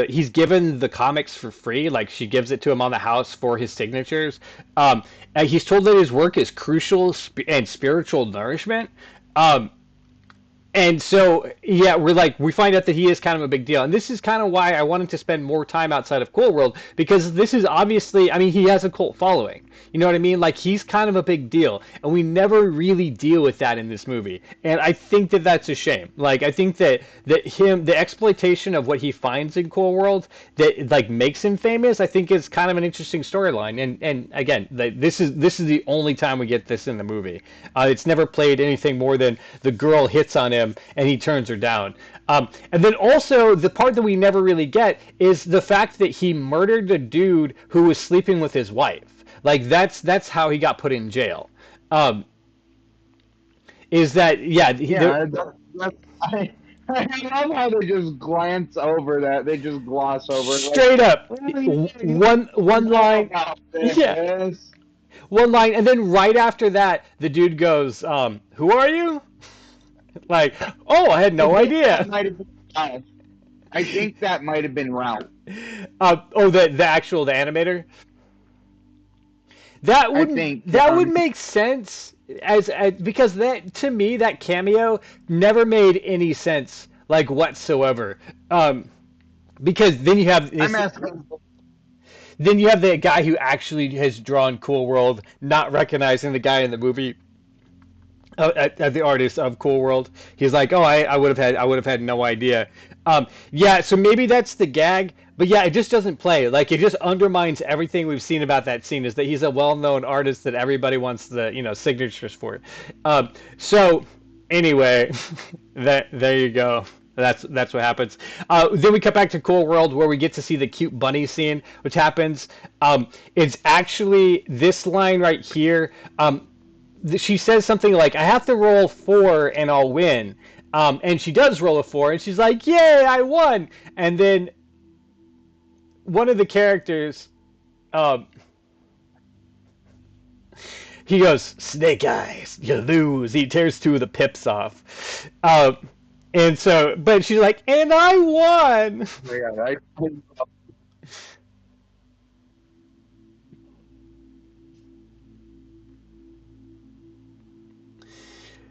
he's given the comics for free. Like she gives it to him on the house for his signatures. And he's told that his work is crucial and spiritual nourishment. Um, and so, yeah, we find out that he is kind of a big deal. And this is kind of why I wanted to spend more time outside of Cool World, because this is obviously, I mean, he has a cult following. You know what I mean? Like, he's kind of a big deal. And we never really deal with that in this movie. And I think that that's a shame. Like, I think the exploitation of what he finds in Cool World that, like, makes him famous, I think is kind of an interesting storyline. And again, this is the only time we get this in the movie. It's never played anything more than the girl hits on him and he turns her down. And then also the part that we never really get is the fact that he murdered the dude who was sleeping with his wife. Like that's how he got put in jail. Um, is that yeah? Yeah, I, I love how they just glance over that. They just gloss over it. Like, Straight up, well, yeah, one you know line, about yeah, this. one line, and then right after that, the dude goes, "Who are you?" Like, oh, I had I no think that idea. might have been Ralph. I think that might have been Ralph. Oh, the animator. That I wouldn't think that would make sense as because that to me that cameo never made any sense like whatsoever. Because then you have I'm this, asking. then you have the guy who actually has drawn Cool World not recognizing the guy in the movie. The artist of Cool World, he's like, "Oh, I would have had no idea." Yeah, so maybe that's the gag, but yeah, it just doesn't play. Like it just undermines everything we've seen about that scene. Is that he's a well-known artist that everybody wants the signatures for. So anyway, that there you go. That's what happens. Then we cut back to Cool World where we get to see the cute bunny scene, which happens. It's actually this line right here. She says something like, "I have to roll 4 and I'll win." And she does roll a 4, and she's like, "Yay, I won!" And then one of the characters, um, he goes, "Snake eyes, you lose." He tears 2 of the pips off. And so, but she's like, "And I won." Yeah, right.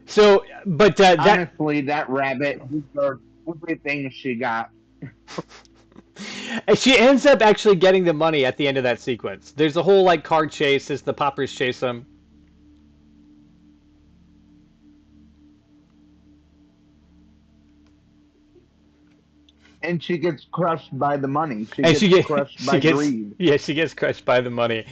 So, but that Honestly, that rabbit deserved everything she got. she ends up actually getting the money at the end of that sequence. There's a whole like car chase as the poppers chase them. And she gets crushed by the money. She And gets crushed she by gets greed. yeah she gets crushed by the money.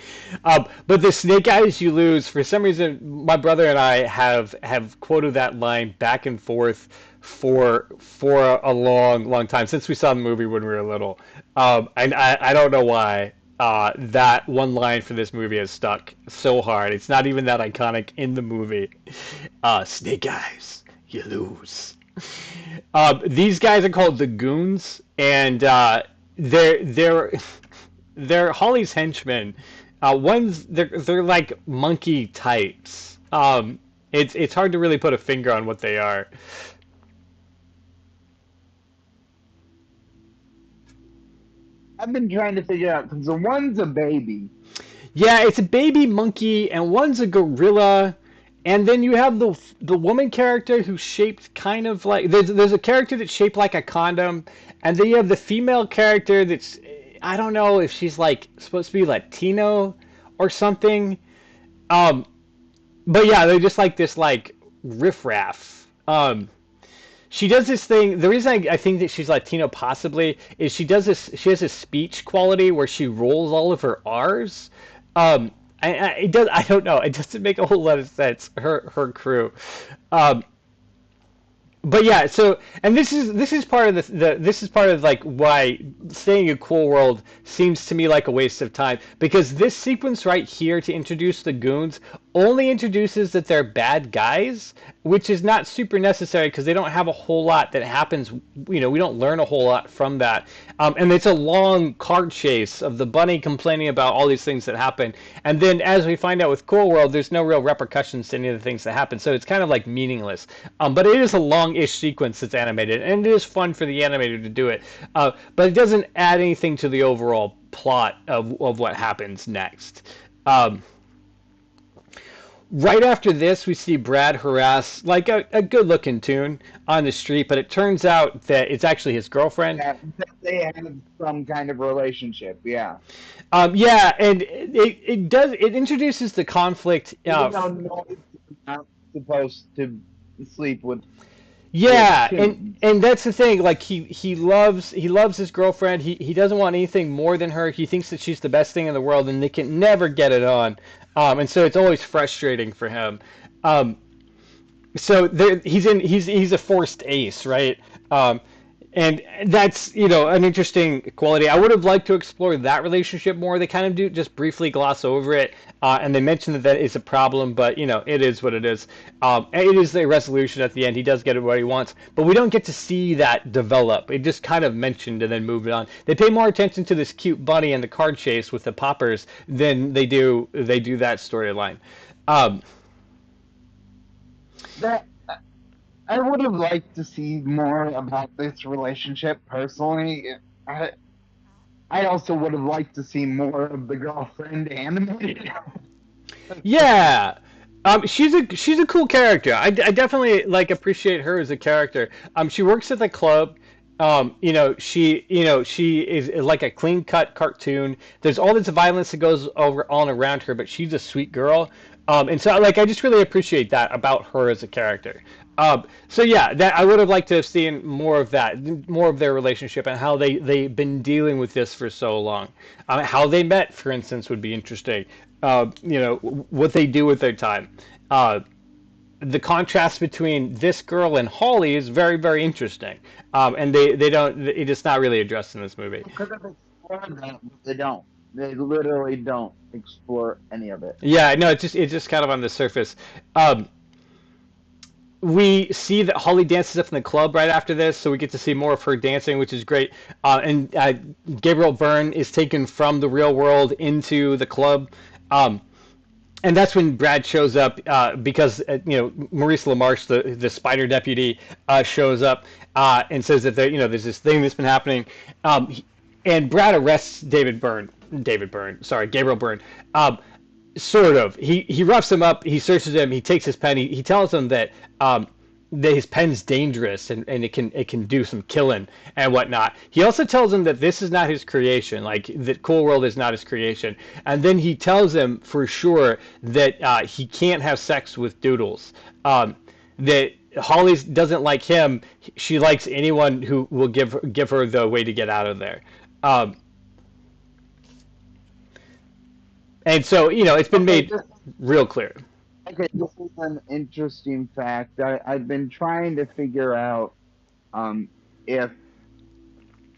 But the snake eyes you lose, for some reason my brother and I have quoted that line back and forth for a long time since we saw the movie when we were little. And I don't know why. That one line for this movie has stuck so hard. It's not even that iconic in the movie. Snake eyes, you lose. These guys are called the Goons, and they're they're Holly's henchmen, One's they're like monkey types. It's hard to really put a finger on what they are. I've been trying to figure out because the one's a baby. Yeah, it's a baby monkey, and one's a gorilla, and then you have the woman character who's shaped kind of like there's a character that's shaped like a condom, and then you have the female character that's I don't know if she's like supposed to be Latino or something. Um, but yeah, they're just like this like riffraff. She does this thing. The reason I think that she's Latino possibly is she does this. She has a speech quality where she rolls all of her R's. It does. I don't know. It doesn't make a whole lot of sense. Her crew. Um, but yeah, so and this is part of the this is part of like why staying in Cool World seems to me like a waste of time because this sequence right here to introduce the goons only introduces that they're bad guys, which is not super necessary because they don't have a whole lot that happens. You know, we don't learn a whole lot from that, and it's a long car chase of the bunny complaining about all these things that happen, and then as we find out with Cool World, there's no real repercussions to any of the things that happen, so it's kind of like meaningless. But it is a long-ish sequence that's animated, and it is fun for the animator to do it. But it doesn't add anything to the overall plot of what happens next. Um, right after this, we see Brad harass like a good-looking tune on the street, but it turns out that it's actually his girlfriend. Yeah, they have some kind of relationship. Yeah, Yeah, and it introduces the conflict. even though nobody's not supposed to sleep with Yeah, tunes. and that's the thing. Like he loves his girlfriend. He doesn't want anything more than her. He thinks that she's the best thing in the world, and they can never get it on. And so it's always frustrating for him. Um, so there he's a forced ace, right? Um, and that's an interesting quality. I would have liked to explore that relationship more. They kind of do just briefly gloss over it, and they mention that that is a problem, but it is what it is. It is a resolution at the end. He does get what he wants, but we don't get to see that develop. It just kind of mentioned and then moved on. They pay more attention to this cute bunny and the card chase with the poppers than they do that storyline. Um, That I would have liked to see more about this relationship personally. I I also would have liked to see more of the girlfriend animated. Yeah. She's a cool character. I definitely like appreciate her as a character. She works at the club. She is like a clean cut cartoon. There's all this violence that goes over on around her, but she's a sweet girl. And so like I just really appreciate that about her as a character. So yeah, that I would have liked to have seen more of that, more of their relationship and how they've been dealing with this for so long. How they met, for instance, would be interesting. What they do with their time. Uh, the contrast between this girl and Holly is very, very interesting. And they don't. It is not really addressed in this movie. Could have explored that, but they don't. They literally don't explore any of it. Yeah, no, it's just kind of on the surface. Um, we see that Holly dances up in the club right after this, so we get to see more of her dancing, which is great. And Gabriel Byrne is taken from the real world into the club. Um, and that's when Brad shows up because Maurice LaMarche, the spider deputy, shows up and says that there's this thing that's been happening, and Brad arrests sorry, Gabriel Byrne. Sort of. He roughs him up. He searches him. He takes his pen. He tells him that his pen's dangerous and it can do some killing and whatnot. He also tells him that this is not his creation, like that Cool World is not his creation. And then he tells him for sure that he can't have sex with Doodles. That Holly doesn't like him. She likes anyone who will give her the way to get out of there. Um, and so it's been Okay, made real clear. this is an interesting fact. I've been trying to figure out if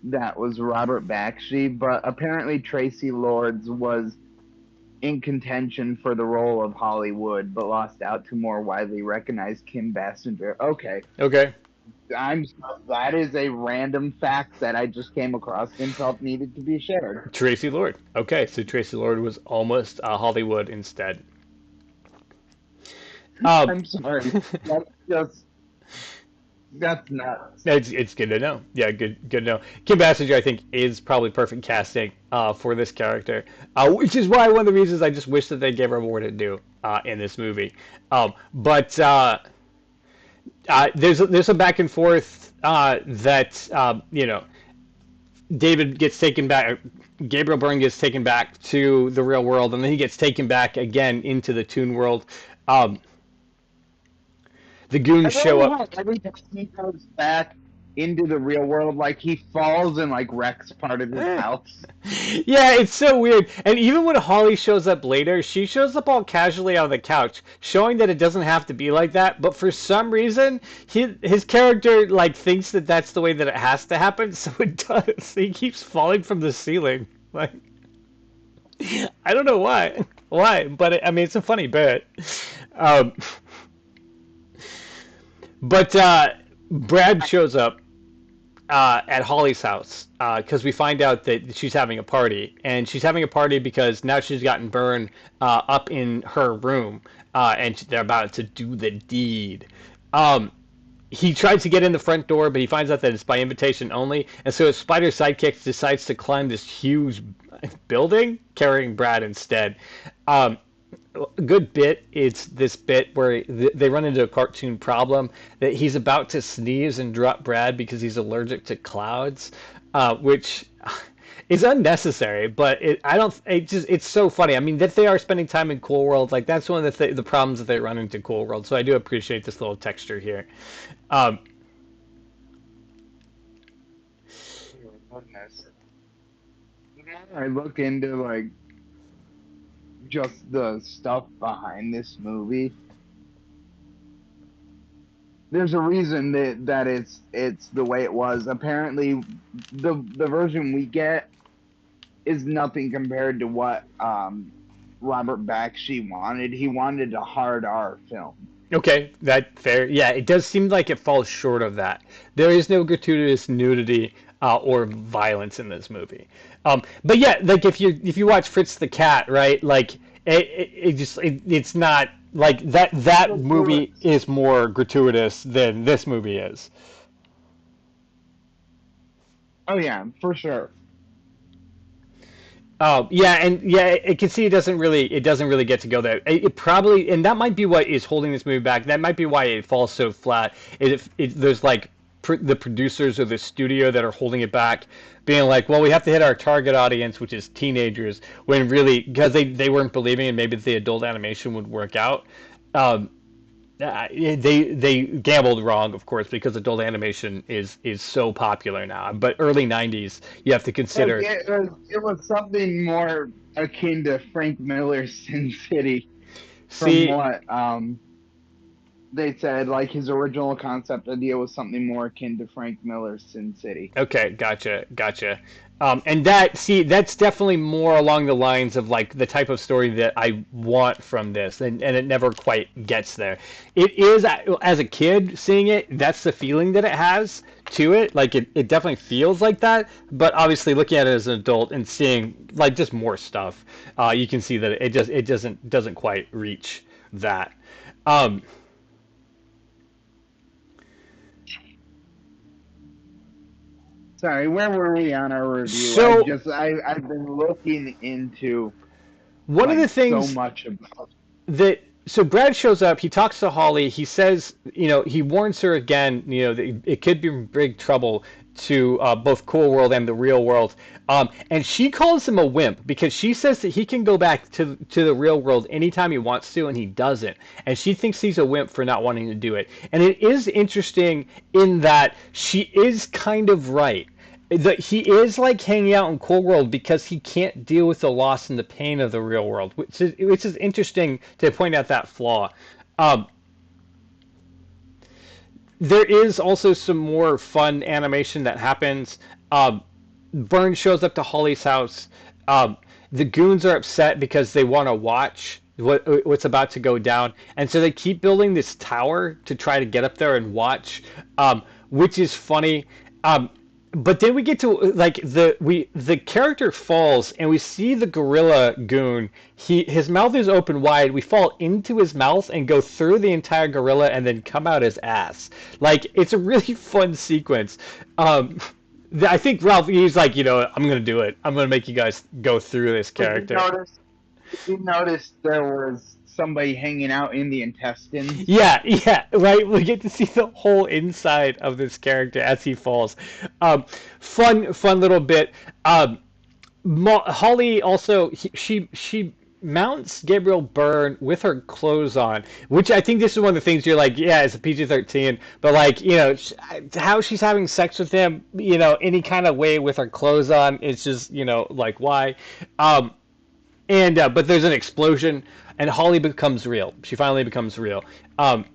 that was Robert Bakshi, but apparently Tracy Lords was in contention for the role of Hollywood, but lost out to more widely recognized Kim Basinger. Okay, Okay. I'm that is a random fact that I just came across and felt needed to be shared. Tracy Lord. Okay, so Tracy Lord was almost Hollywood instead. Um, I'm sorry. That's just that's nuts. it's good to know. Yeah, good to know. Kim Basinger, I think, is probably perfect casting for this character, which is why one of the reasons I just wish that they gave her more to do in this movie. But there's a back and forth that David gets taken back. Gabriel Byrne gets taken back to the real world, and then he gets taken back again into the Toon world. Um, the I goons show love up. how every time he goes back into the real world, like he falls and like wrecks part of his Eh. house. Yeah, it's so weird. And even when Holly shows up later, she shows up all casually on the couch, showing that it doesn't have to be like that. But for some reason, his character like thinks that that's the way that it has to happen, so it does. He keeps falling from the ceiling. Like I don't know why, but I mean it's a funny bit. Um, but Brad shows up at Holly's house because we find out that she's having a party, and she's having a party because now she's gotten burned up in her room, and they're about to do the deed. Um, he tries to get in the front door, but he finds out that it's by invitation only, and so his spider sidekick decides to climb this huge building, carrying Brad instead. Um, a good bit is this bit where they run into a cartoon problem that he's about to sneeze and drop Brad because he's allergic to clouds, which is unnecessary. But I don't. It's so funny. I mean, that they are spending time in Cool World, like that's one of the problems that they run into Cool World. So I do appreciate this little texture here. Um, Oh, goodness. The more I look into like just the stuff behind this movie, there's a reason that it's the way it was. Apparently, the version we get is nothing compared to what Robert Bakshi wanted. He wanted a hard R film. Okay, that fair. Yeah, it does seem like it falls short of that. There is no gratuitous nudity or violence in this movie. But yeah, like if you watch Fritz the Cat, right? Like it's not like that movie is more gratuitous than this movie is. Oh yeah, for sure. Oh yeah, and yeah, I can see it doesn't really get to go there. It probably and that might be what is holding this movie back. That might be why it falls so flat. There's like the producers or the studio that are holding it back, being like, well, we have to hit our target audience, which is teenagers, when really because they weren't believing and maybe the adult animation would work out. Um, they gambled wrong, of course, because adult animation is so popular now. But early '90s, you have to consider. It was something more akin to Frank Miller's Sin City, from See, what they said. Like his original concept idea was something more akin to Frank Miller's Sin City. okay, gotcha. And that's definitely more along the lines of like the type of story that I want from this, and it never quite gets there. It is, as a kid seeing it, that's the feeling that it has to it. Like it definitely feels like that, but obviously looking at it as an adult and seeing like just more stuff, you can see that it doesn't quite reach that. Um, Sorry, where were we on our review? so I've been looking into one of like the so things much about. that so Brad shows up, he talks to Holly, he says, he warns her again, that it could be big trouble to both Cool World and the real world. And she calls him a wimp because she says that he can go back to the real world anytime he wants to, and he doesn't. And she thinks he's a wimp for not wanting to do it. And it is interesting in that she is kind of right. That he is like hanging out in Cool World because he can't deal with the loss and the pain of the real world, which is interesting to point out that flaw. Um, there is also some more fun animation that happens. Vern shows up to Holly's house. Um, the goons are upset because they want to watch what's about to go down, and so they keep building this tower to try to get up there and watch. which is funny. Um, but then we get to like the character falls and we see the gorilla goon. His mouth is open wide. We fall into his mouth and go through the entire gorilla and then come out his ass. Like it's a really fun sequence. Um, I think Ralph, he's like, I'm gonna do it. I'm gonna make you guys go through this Did you character. notice? Did you notice there was somebody hanging out in the intestines? Yeah, yeah, right. We get to see the whole inside of this character as he falls. Um, fun little bit. Holly also she mounts Gabriel Byrne with her clothes on, which I think this is one of the things you're like, yeah, it's a PG-13, but like how she's having sex with him, any kind of way with her clothes on, it's just like why. Um, and but there's an explosion, and Holly becomes real. She finally becomes real. Um,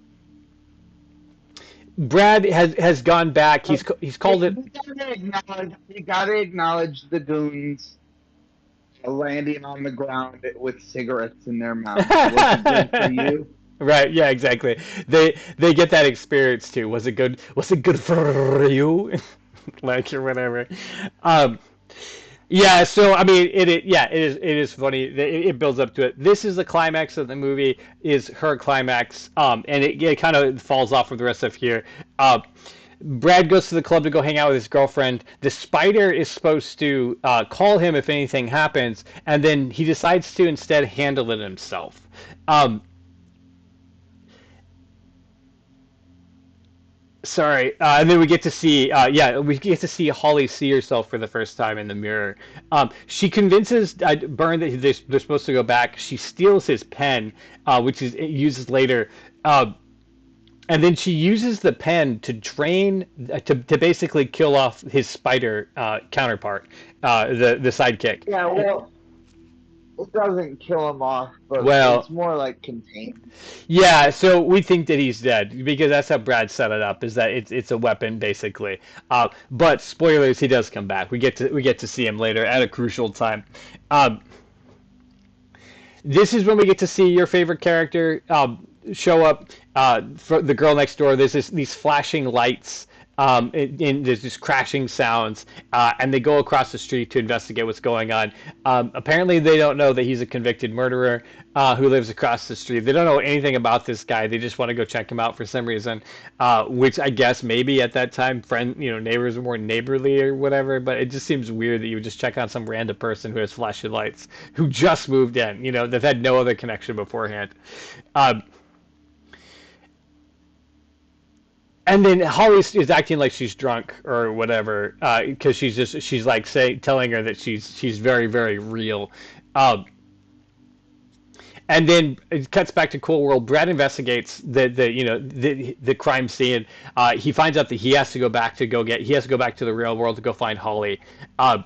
Brad has gone back. He's called it. You gotta acknowledge the goons landing on the ground with cigarettes in their mouths. Was it good for you? Right, yeah, exactly. They get that experience too. Was it good? Was it good for you? Like or whatever. Um, yeah, so I mean, yeah, it is funny. It builds up to it. This is the climax of the movie. Is her climax, and it kind of falls off with the rest of here. Brad goes to the club to go hang out with his girlfriend. The spider is supposed to call him if anything happens, and then he decides to instead handle it himself. Um, Sorry, and then we get to see, yeah, we get to see Holly see herself for the first time in the mirror. She convinces Byrne that they're supposed to go back. She steals his pen, which is it uses later, and then she uses the pen to drain, to basically kill off his spider counterpart, the sidekick. Yeah, well, it doesn't kill him off, but Well, it's more like contained. yeah, so we think that he's dead because that's how Brad set it up. Is that it's a weapon basically. But spoilers, he does come back. We get to see him later at a crucial time. Um, this is when we get to see your favorite character show up. For the girl next door, there's these flashing lights. And there's just crashing sounds, and they go across the street to investigate what's going on. Apparently, they don't know that he's a convicted murderer who lives across the street. They don't know anything about this guy. They just want to go check him out for some reason, which I guess maybe at that time, neighbors were more neighborly or whatever. But it just seems weird that you would just check on some random person who has flashing lights who just moved in. They've had no other connection beforehand. Um, And then Holly is acting like she's drunk or whatever, because she's like telling her that she's very very real, um, and then it cuts back to Cool World. Brad investigates the crime scene. He finds out that he has to go back to the real world to go find Holly. Uh,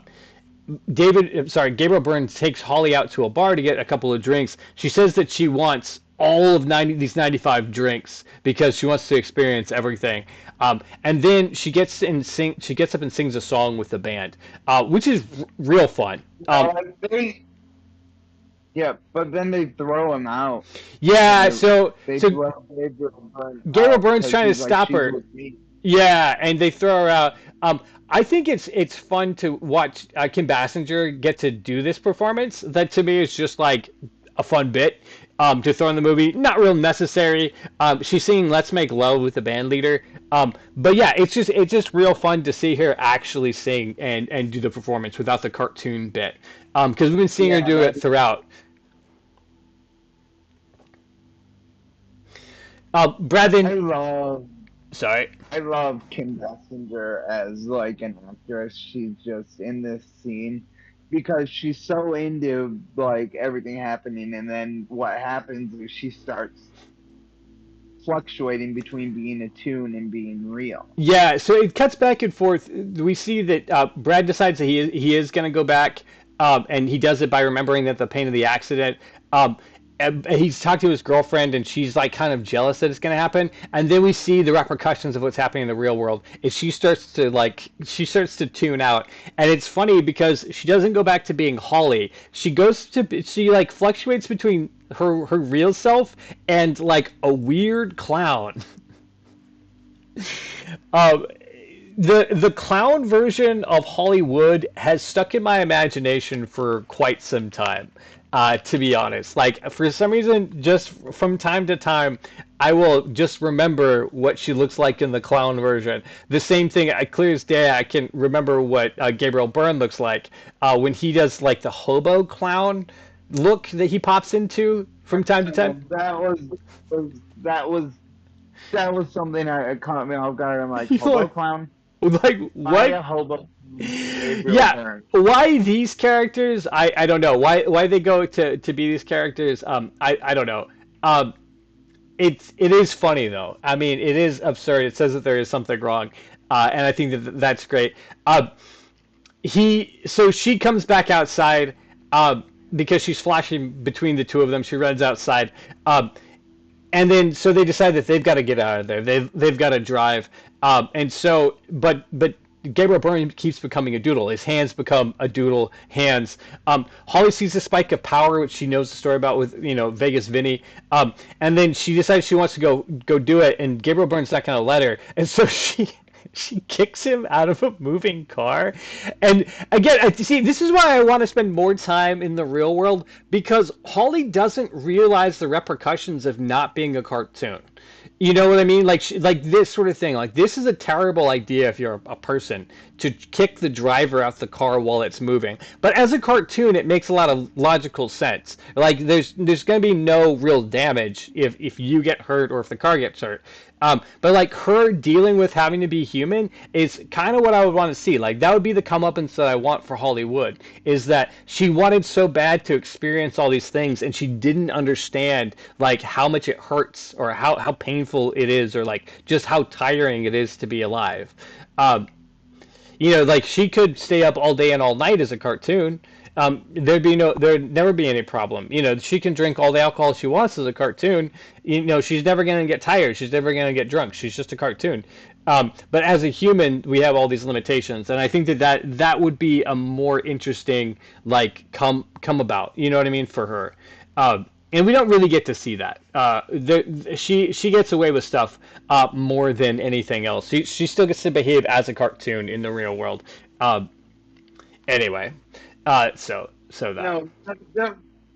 Gabriel Byrne takes Holly out to a bar to get a couple of drinks. She says that she wants all of 95 drinks because she wants to experience everything. And then she gets up and sings a song with the band, which is real fun. They, yeah, but then they throw him out. Yeah, They, so they so throw Gabriel Byrne Gabriel out Byrne's because trying to he's like, stop she's her. with me. Yeah, and they throw her out. I think it's fun to watch Kim Basinger get to do this performance. That to me is just like a fun bit to throw in the movie. Not real necessary. She's singing "Let's Make Love" with the band leader. But yeah, it's just real fun to see her actually sing and do the performance without the cartoon bit. Because we've been seeing her Yeah, do it throughout. Brad, I then love sorry. I love Kim Basinger as like an actress. She's just in this scene because she's so into like everything happening, and then what happens is she starts fluctuating between being a tune and being real. Yeah, so it cuts back and forth. We see that Brad decides that he is going to go back, and he does it by remembering that the pain of the accident. Um, and he's talked to his girlfriend, and she's like kind of jealous that it's going to happen. And then we see the repercussions of what's happening in the real world. Is she starts to tune out, and it's funny because she doesn't go back to being Holly. She like fluctuates between her real self and like a weird clown. The clown version of Hollywood has stuck in my imagination for quite some time. To be honest, like for some reason, just from time to time, I will just remember what she looks like in the clown version. The same thing, clear as day, I can remember what Gabriel Byrne looks like when he does like the hobo clown look that he pops into from time to time. That was that was something I caught me off guard. I'm like, You know, hobo clown? like Why what? a hobo? Gabriel Yeah, Byrne. why these characters? I don't know. Why they go to be these characters? I don't know. Um, it is funny though. I mean, it is absurd. It says that there is something wrong, and I think that that's great. So she comes back outside, because she's flashing between the two of them. She runs outside, and then so they decide that they've got to get out of there. They've got to drive, and so but Gabriel Byrne keeps becoming a doodle. His hands become a doodle hands. Holly sees a spike of power, which she knows the story about with Vegas Vinny, and then she decides she wants to go do it, and Gabriel Byrne's not going to let her, and so she kicks him out of a moving car. And again, see, this is why I want to spend more time in the real world, because Holly doesn't realize the repercussions of not being a cartoon. You know what I mean? Like this sort of thing. Like this is a terrible idea if you're a person to kick the driver out the car while it's moving. But as a cartoon, it makes a lot of logical sense. Like there's going to be no real damage if you get hurt or if the car gets hurt. But like her dealing with having to be human is kind of what I would want to see. Like that would be the comeuppance that I want for Hollywood, is that she wanted so bad to experience all these things and she didn't understand like how much it hurts or how painful it is or like just how tiring it is to be alive. Um, like she could stay up all day and all night as a cartoon. There'd never be any problem. She can drink all the alcohol she wants as a cartoon. She's never going to get tired. She's never going to get drunk. She's just a cartoon. But as a human, we have all these limitations, and I think that would be a more interesting like come about. You know what I mean for her. And we don't really get to see that. She gets away with stuff more than anything else. She still gets to behave as a cartoon in the real world. Um, anyway, so that. No,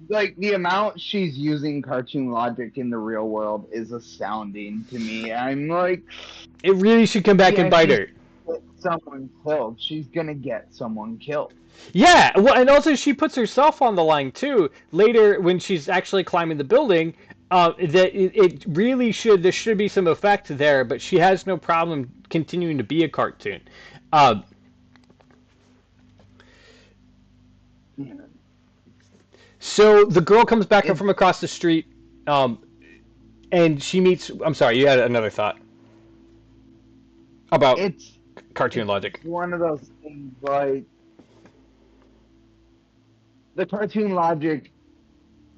like the amount she's using cartoon logic in the real world is astounding to me. I'm like, It really should come back yeah, and bite she's her. gonna get someone killed. She's gonna get someone killed. Yeah, well, and also she puts herself on the line too. Later, when she's actually climbing the building, that it really there should be some effect there, but she has no problem continuing to be a cartoon. Uh, so the girl comes back up It, from across the street, um, and she meets. I'm sorry, you had another thought about it's cartoon it's logic. one of those things like the cartoon logic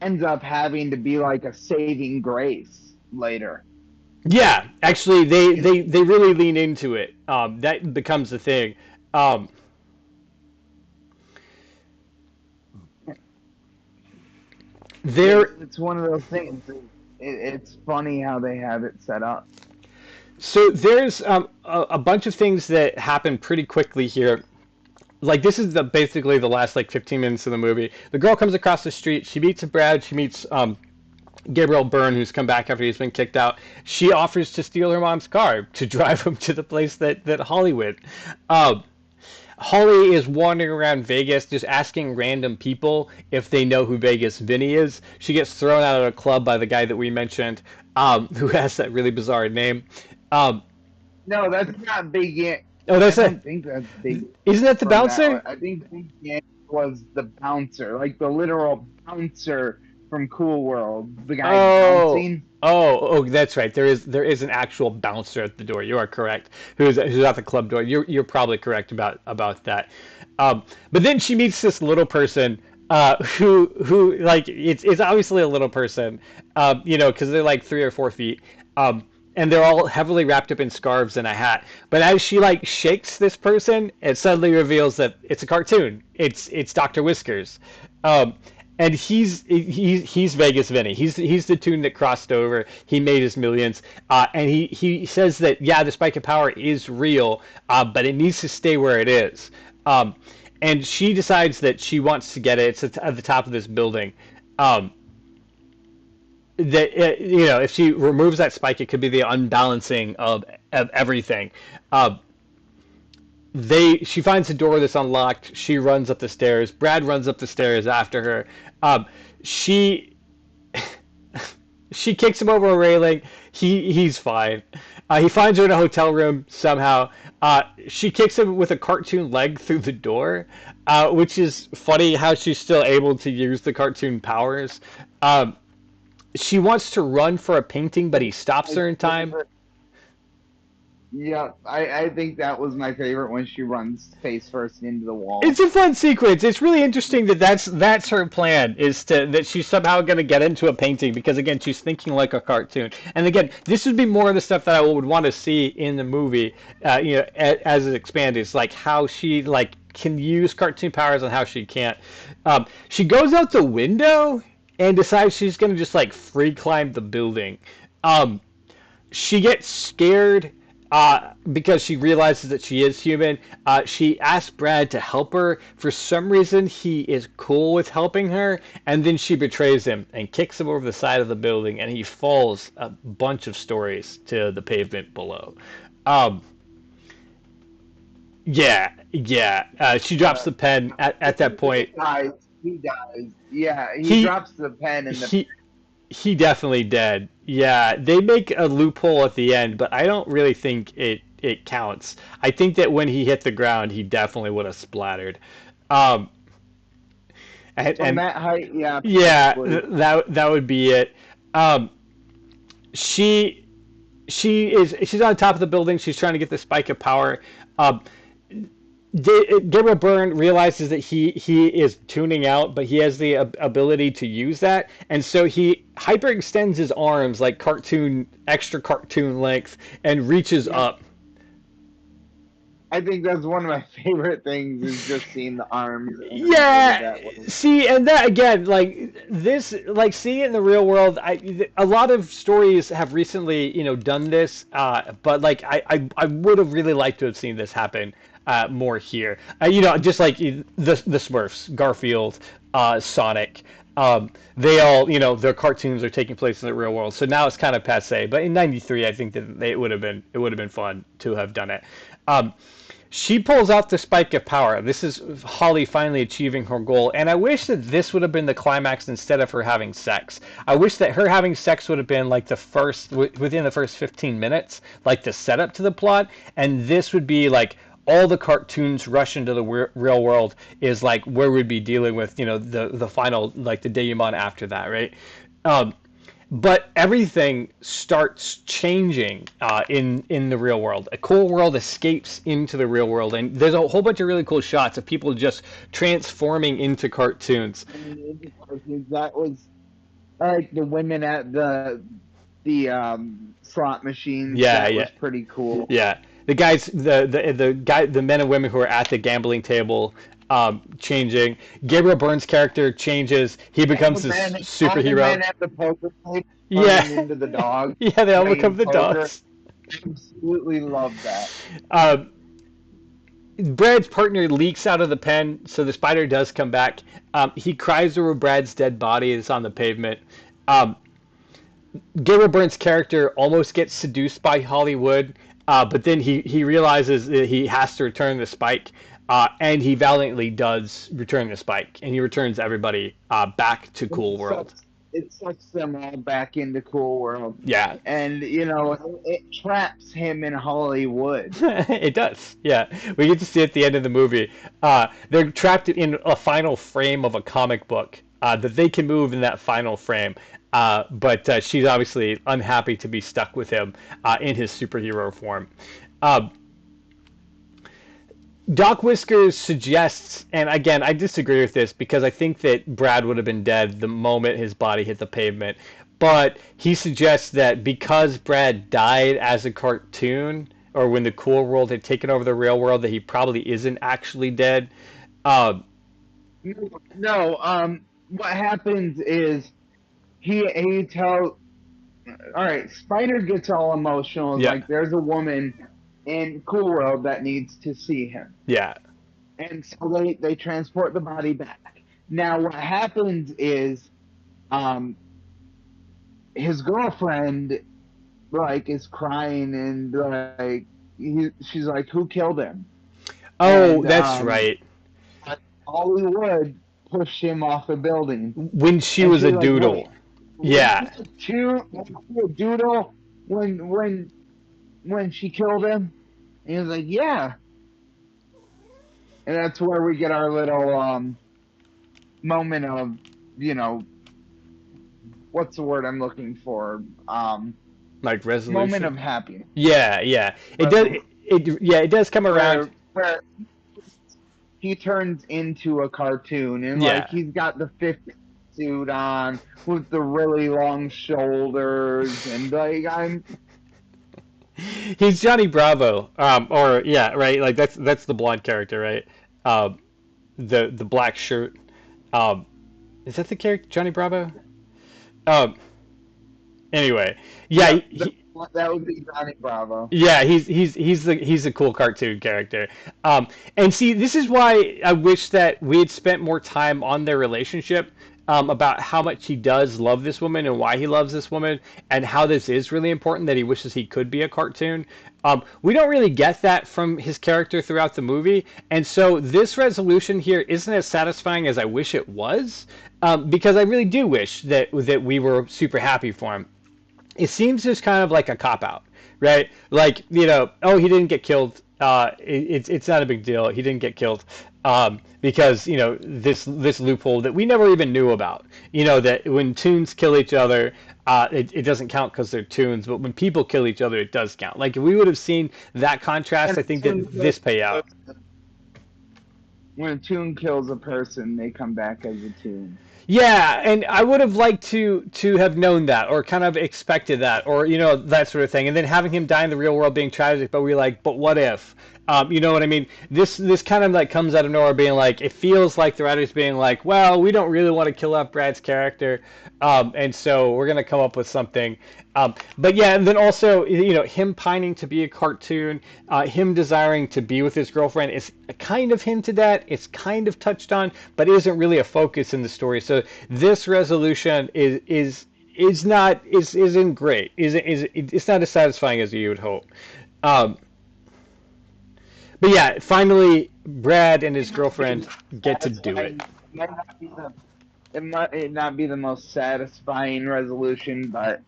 ends up having to be like a saving grace later. Yeah, actually, they It's they they really lean into it. That becomes the thing. Um, there, it's one of those things. It's funny how they have it set up. so there's a bunch of things that happen pretty quickly here. Like this is basically the last like 15 minutes of the movie. The girl comes across the street. She meets Brad. She meets Gabriel Byrne, who's come back after he's been kicked out. She offers to steal her mom's car to drive him to the place that Holly went. Um, Holly is wandering around Vegas just asking random people if they know who Vegas Vinny is. She gets thrown out of a club by the guy that we mentioned, who has that really bizarre name. Um, No, that's not Big Ant. oh, I that's it. don't think that's Big Isn't that the from that bouncer? one. I think Big Ant was the bouncer, like the literal bouncer from Cool World, the guy Oh, bouncing. oh, that's right. There is an actual bouncer at the door. You are correct. Who's at the club door. You're probably correct about that. But then she meets this little person, who like it's obviously a little person, because they're like 3 or 4 feet. And they're all heavily wrapped up in scarves and a hat. But as she like shakes this person, it suddenly reveals that it's a cartoon. It's Dr. Whiskers. Um, and he's Vegas Vinny. He's the tune that crossed over. He made his millions, and he says that yeah, the spike of power is real, but it needs to stay where it is. Um, and she decides that she wants to get it. It's at the top of this building. Um, that if she removes that spike, it could be the unbalancing of everything. Uh, she finds a door that's unlocked. She runs up the stairs. Brad runs up the stairs after her. Um, she she kicks him over a railing. He's fine. He finds her in a hotel room somehow. She kicks him with a cartoon leg through the door, which is funny how she's still able to use the cartoon powers. Um, she wants to run for a painting, but he stops My her in time. favorite. Yeah, I think that was my favorite when she runs face first into the It's wall. a fun sequence. It's really interesting that that's her plan is to that she's somehow going to get into a painting because again she's thinking like a cartoon. And again, this would be more of the stuff that I would want to see in the movie. As it expands, it's like how she like can use cartoon powers and how she can't. She goes out the window and decides she's going to just like free climb the building. Um, she gets scared because she realizes that she is human. She asks Brad to help her. For some reason, he is cool with helping her, and then she betrays him and kicks him over the side of the building, and he falls a bunch of stories to the pavement below. Um, yeah. She drops Uh, the pen at that he point. dies. He dies. Yeah, he He drops the pen and the. he He definitely did. Yeah, they make a loophole at the end, but I don't really think it counts. I think that when he hit the ground, he definitely would have splattered. Um, From and that height, yeah, yeah, probably. that would be it. Um, she she's on top of the building. She's trying to get the spike of power. Um, Gabriel Byrne realizes that he is tuning out, but he has the ability to use that, and so he hyperextends his arms like extra cartoon length, and reaches Yeah, up. I think that's one of my favorite things is just seeing the arms animated Yeah, that way. see, and that again, like this, like seeing it in the real world. A lot of stories have recently, done this, but like I would have really liked to have seen this happen more here. Just like the Smurfs, Garfield, Sonic. They all, their cartoons are taking place in the real world. So now it's kind of passe. But in '93, I think that it would have been fun to have done it. Um, she pulls out the spike of power. This is Holly finally achieving her goal. And I wish that this would have been the climax instead of her having sex. I wish that her having sex would have been like within the first 15 minutes, like the setup to the plot. And this would be like all the cartoons rush into the real world is like where we'd be dealing with, the final, like the denouement after that, right? Um, but everything starts changing in the real world. A cool world escapes into the real world, and there's a whole bunch of really cool shots of people just transforming into cartoons. That was like the women at the slot machines. Yeah, That yeah, was pretty cool. yeah. The men and women who are at the gambling table, changing. Gabriel Byrne's character changes. He becomes this All the superhero. men at the poker table Yeah, turning into the dog yeah. They all become playing the poker. dogs. Absolutely love that. Um, Brad's partner leaks out of the pen, so the spider does come back. He cries over Brad's dead body that's on the pavement. Um, Gabriel Byrne's character almost gets seduced by Hollywood, but then he realizes that he has to return the spike, and he valiantly does return the spike, and he returns everybody back to It Cool World. sucks. It sucks them all back into Cool World, Yeah, and it traps him in Hollywood. it does. Yeah, we get to see at the end of the movie. They're trapped in a final frame of a comic book that they can move in that final frame. But she's obviously unhappy to be stuck with him in his superhero form. Uh, Doc Whiskers suggests, and again, I disagree with this because I think that Brad would have been dead the moment his body hit the pavement. But he suggests that because Brad died as a cartoon, or when the cool world had taken over the real world, that he probably isn't actually dead. Uh, No, what happens is he tells. All right, Spider gets all emotional. Is Yeah, like, there's a woman in Cool World that needs to see him, yeah. and so they transport the body back. Now, what happens is, um, his girlfriend like is crying and like she's like, "Who killed him?" Oh, And that's right. Hollywood pushed him off the building, When she and was she's a like, doodle. "Wait, were Yeah. you a doodle when she killed him?" And he was like, "Yeah." And that's where we get our little moment of, you know, what's the word I'm looking for? Like Moment resolution. of happiness. Yeah, yeah. It does. Resol- Yeah, it does come around. where he turns into a cartoon, and like Yeah. he's got the 50 suit on with the really long shoulders, and like I'm He's Johnny Bravo. Or yeah, right. Like that's the blonde character, right? Um, the black shirt. Um, is that the character Johnny Bravo? Um, anyway, yeah, yep, that would be Johnny Bravo. yeah, he's a cool cartoon character. Um, and see, this is why I wish that we had spent more time on their relationship, about how much he does love this woman and why he loves this woman and how this is really important that he wishes he could be a cartoon. We don't really get that from his character throughout the movie, and so this resolution here isn't as satisfying as I wish it was, because I really do wish that we were super happy for him. It seems just kind of like a cop out, right? Like, oh, he didn't get killed. It's not a big deal. He didn't get killed, because this loophole that we never even knew about. That when toons kill each other, it doesn't count because they're toons, but when people kill each other, it does count. Like if we would have seen that contrast, And I think that this pay out. when a tune kills a person, they come back as a tune. Yeah, and I would have liked to have known that or kind of expected that or that sort of thing. And then having him die in the real world being tragic, but we're like, but what if? You know what I mean? This kind of like comes out of nowhere being like it feels like the writers being like, well, we don't really want to kill off Brad's character. And so we're gonna come up with something. But yeah, and then also him pining to be a cartoon, him desiring to be with his girlfriend is kind of hinted at. It's kind of touched on, but isn't really a focus in the story. So this resolution isn't great. It's not as satisfying as you would hope. Um, but yeah, finally, Brad and his girlfriend get to do it. Might not be the, it might not be the most satisfying resolution, but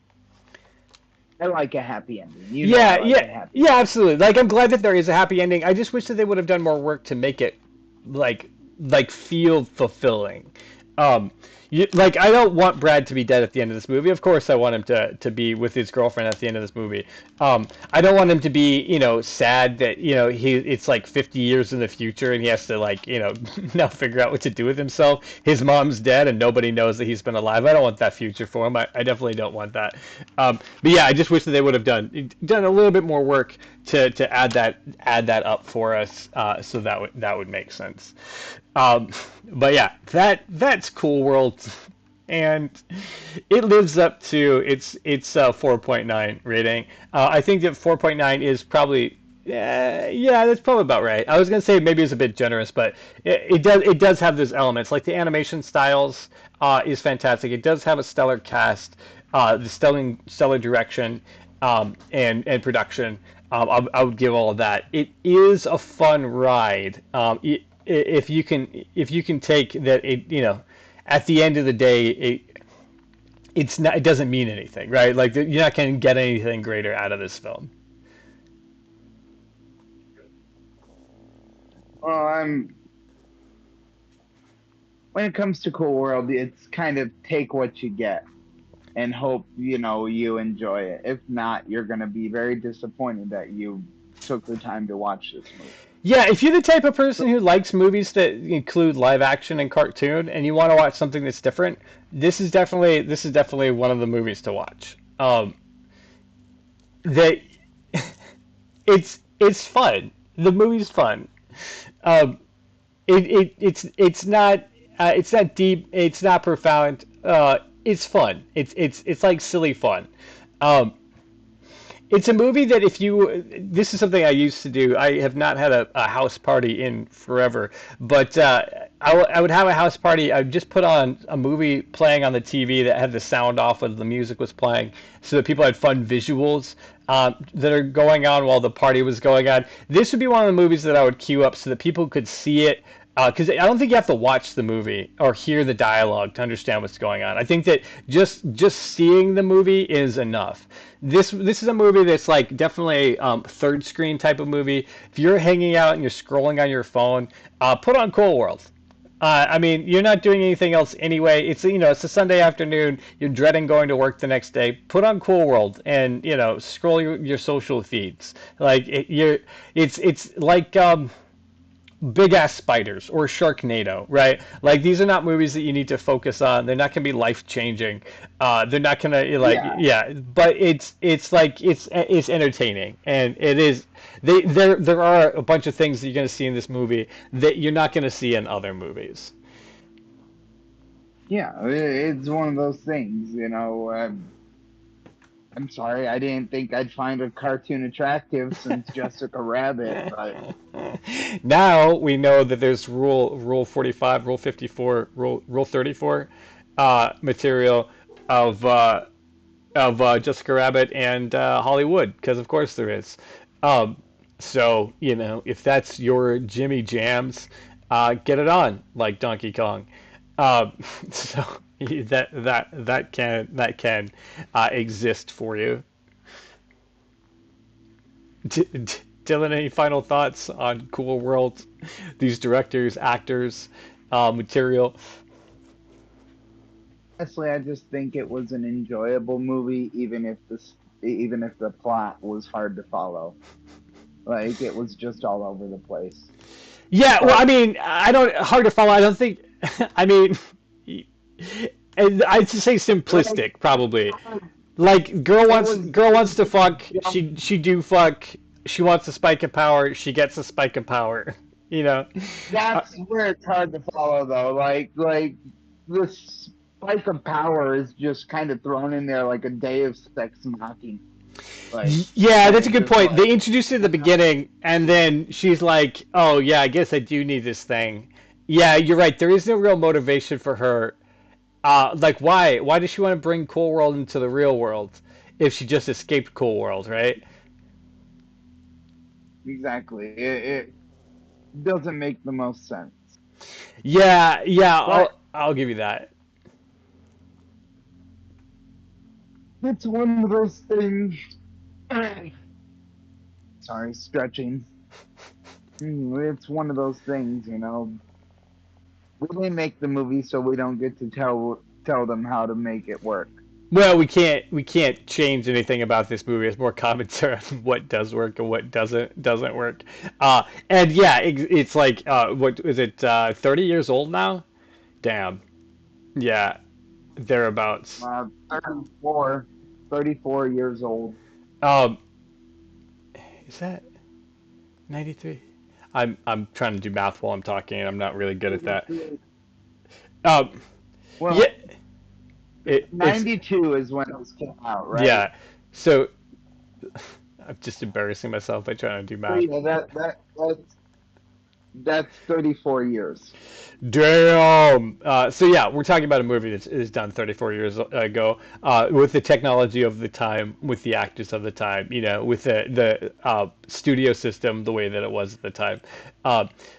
I like a happy ending. I Yeah, like a yeah, happy yeah, absolutely. Like I'm glad that there is a happy ending. I just wish that they would have done more work to make it like feel fulfilling. Um, like I don't want Brad to be dead at the end of this movie. Of course, I want him to be with his girlfriend at the end of this movie. I don't want him to be sad that it's like 50 years in the future and he has to like now figure out what to do with himself. His mom's dead and nobody knows that he's been alive. I don't want that future for him. I definitely don't want that. But yeah, I just wish that they would have done a little bit more work to add that up for us, so that would make sense. Um, but yeah, that's Cool World, and it lives up to its 4.9 rating. I think that 4.9 is probably yeah, that's probably about right. I was gonna say maybe it's a bit generous, but it does have those elements like the animation styles is fantastic. It does have a stellar cast, the stellar direction, and production. I would give all of that. It is a fun ride. If you can take that, at the end of the day, it doesn't mean anything, right? Like you're not going to get anything greater out of this film. Well, when it comes to Cool World, it's kind of take what you get and hope you enjoy it. If not, you're gonna be very disappointed that you took the time to watch this movie. Yeah, if you're the type of person who likes movies that include live action and cartoon, and you want to watch something that's different, this is definitely one of the movies to watch. That it's fun. The movie's fun. Um, it's not. It's not deep. It's not profound. It's fun. It's like silly fun. Um, it's a movie that if you, this is something I used to do. I have not had a house party in forever, but I would have a house party. I would just put on a movie playing on the TV that had the sound off when the music was playing, so that people had fun visuals that are going on while the party was going on. This would be one of the movies that I would queue up so that people could see it. Because I don't think you have to watch the movie or hear the dialogue to understand what's going on. I think that just seeing the movie is enough. This is a movie that's like definitely a third screen type of movie. If you're hanging out and you're scrolling on your phone, put on Cool World. I mean, you're not doing anything else anyway. It's it's a Sunday afternoon. You're dreading going to work the next day. Put on Cool World and scroll your social feeds. Like it's like big ass spiders or Sharknado, right? Like these are not movies that you need to focus on. They're not going to be life changing. They're not going to like Yeah. yeah, but it's like it's entertaining and it is. There are a bunch of things that you're going to see in this movie that you're not going to see in other movies. Yeah, it's one of those things, I'm sorry, I didn't think I'd find a cartoon attractive since Jessica Rabbit, but Now we know that there's rule 45, rule 54, rule 34 material of Jessica Rabbit and Hollywood, because of course there is. Um, so if that's your Jimmy Jams, get it on like Donkey Kong. Um, so that can exist for you. Dylan, any final thoughts on Cool World? These directors, actors, material. honestly, I just think it was an enjoyable movie, even if the plot was hard to follow. Like it was just all over the place. Yeah, well, I But mean, I don't hard to follow. I don't think. I mean, and I'd say like simplistic, probably. Like, it was girl it wants to just fuck. jumped. She do fuck. She wants a spike of power. She gets a spike of power. You know. Uh, That's where it's hard to follow though. Like the spike of power is just kind of thrown in there like a day of sex mocking. Like Yeah, and that's a it's good just point. They like introduced it at the you know, beginning, and then she's like, "Oh yeah, I guess I do need this thing." Yeah, you're right. There is no real motivation for her. Like why? Why does she want to bring Cool World into the real world if she just escaped Cool World, right? exactly. It doesn't make the most sense. Yeah, yeah. But I'll give you that. it's one of those things. Sorry, stretching. It's one of those things. We didn't make the movie, so we don't get to tell them how to make it work. Well, we can't change anything about this movie. It's more commentary on what does work and what doesn't work. And yeah, it's like what is it? 30 years old now? Damn. Yeah, thereabouts. 34, 34 years old. Um, is that 93? I'm trying to do math while I'm talking, and I'm not really good at that. Um, yeah, Well, it's 92 is when it was came out, right? yeah. So I'm just embarrassing myself by trying to do So math. yeah, that's 34 years. Damn. So yeah, we're talking about a movie that is done 34 years ago, with the technology of the time, with the actors of the time, with the studio system the way that it was at the time.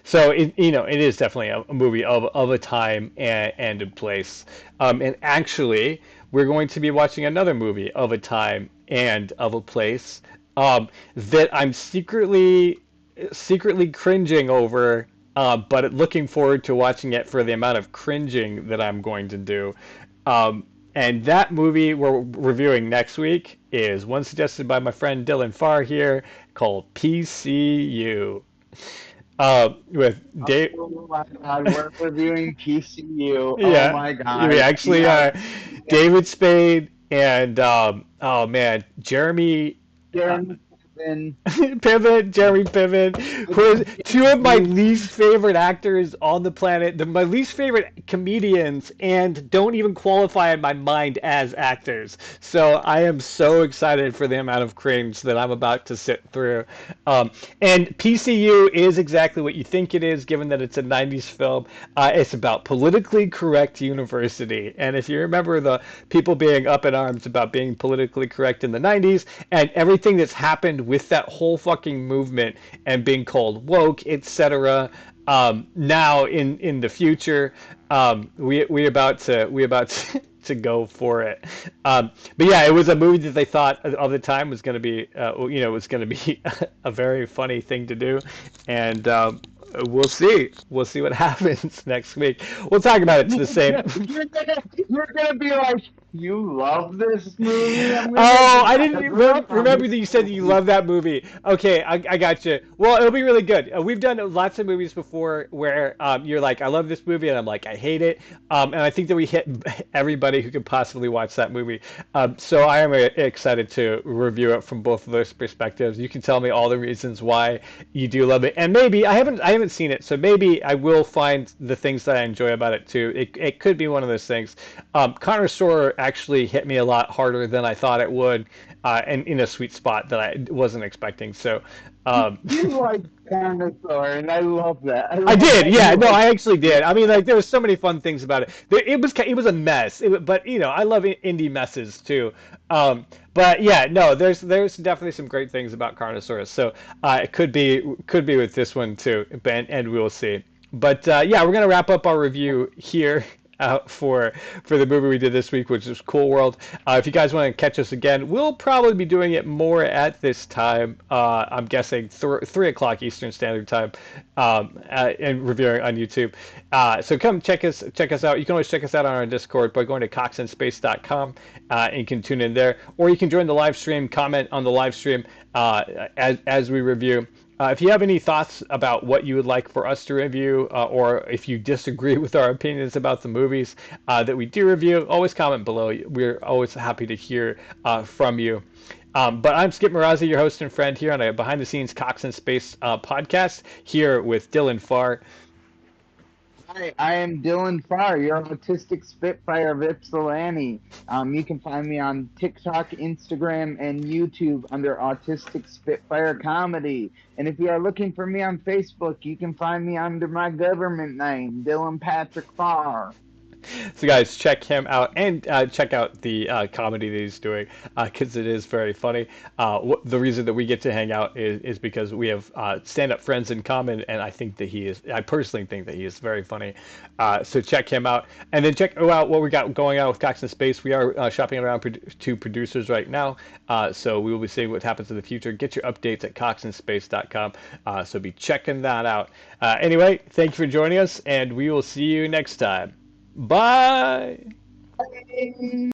So it is definitely a movie of a time and a place. And actually, we're going to be watching another movie of a time and of a place that I'm secretly cringing over, but looking forward to watching it for the amount of cringing that I'm going to do. And that movie we're reviewing next week is one suggested by my friend Dylan Farr here called PCU. With Dave. Oh my God, we're reviewing PCU. Oh Yeah, my we God. actually Yes. are. Yes. David Spade and oh man, Jeremy. Uh, Jeremy Piven. Piven, Jeremy Piven, who is two of my least favorite actors on the planet, my least favorite comedians, and don't even qualify in my mind as actors. So I am so excited for the amount of cringe that I'm about to sit through. And PCU is exactly what you think it is, given that it's a 90s film. It's about politically correct university. And if you remember the people being up in arms about being politically correct in the 90s and everything that's happened with that whole fucking movement and being called woke, etc. Now in the future, we about to go for it. But yeah, it was a movie that they thought all the time was going to be, was going to be a very funny thing to do, and we'll see. We'll see what happens next week. We'll talk about it to the same. You're gonna be like, you love this movie? I'm gonna Oh, I get didn't drunk on remember this that you said that you movie. love that movie. Okay, I got you. Well, it'll be really good. We've done lots of movies before where you're like, I love this movie, and I'm like, I hate it. And I think that we hit everybody who could possibly watch that movie. So I am excited to review it from both of those perspectives. You can tell me all the reasons why you do love it, and maybe I haven't seen it, so maybe I will find the things that I enjoy about it too. It could be one of those things. Connoisseur actually hit me a lot harder than I thought it would, and in a sweet spot that I wasn't expecting. So, um, You like dinosaur, and I love that. I I love did, that yeah, you no, like. I actually did. I mean, like there was so many fun things about it. It was a mess, but I love indie messes too. But yeah, no, there's definitely some great things about Carnosaurus. So it could be with this one too, Ben, and we'll see. But yeah, we're gonna wrap up our review here. For the movie we did this week, which is Cool World. If you guys want to catch us again, we'll probably be doing it more at this time. I'm guessing 3 o'clock Eastern Standard Time, and reviewing on YouTube. So come check us out. You can always check us out on our Discord by going to coxinspace.com, and you can tune in there, or you can join the live stream, comment on the live stream as we review. If you have any thoughts about what you would like for us to review, or if you disagree with our opinions about the movies that we do review, always comment below. We're always happy to hear from you. But I'm Skip Marazzi, your host and friend here on a behind the scenes Cox and Space podcast, here with Dylan Farr. Hi, I am Dylan Farr, your autistic spitfire of Ypsilanti. You can find me on TikTok, Instagram, and YouTube under Autistic Spitfire Comedy. And if you are looking for me on Facebook, you can find me under my government name, Dylan Patrick Farr. So guys, check him out and check out the comedy that he's doing, because it is very funny. The reason that we get to hang out is because we have stand-up friends in common, and I personally think that he is very funny. So check him out, and then check out what we got going on with Cox in Space. We are shopping around to producers right now, so we will be seeing what happens in the future. Get your updates at coxinspace.com, so be checking that out. Anyway, thank you for joining us, and we will see you next time. Bye.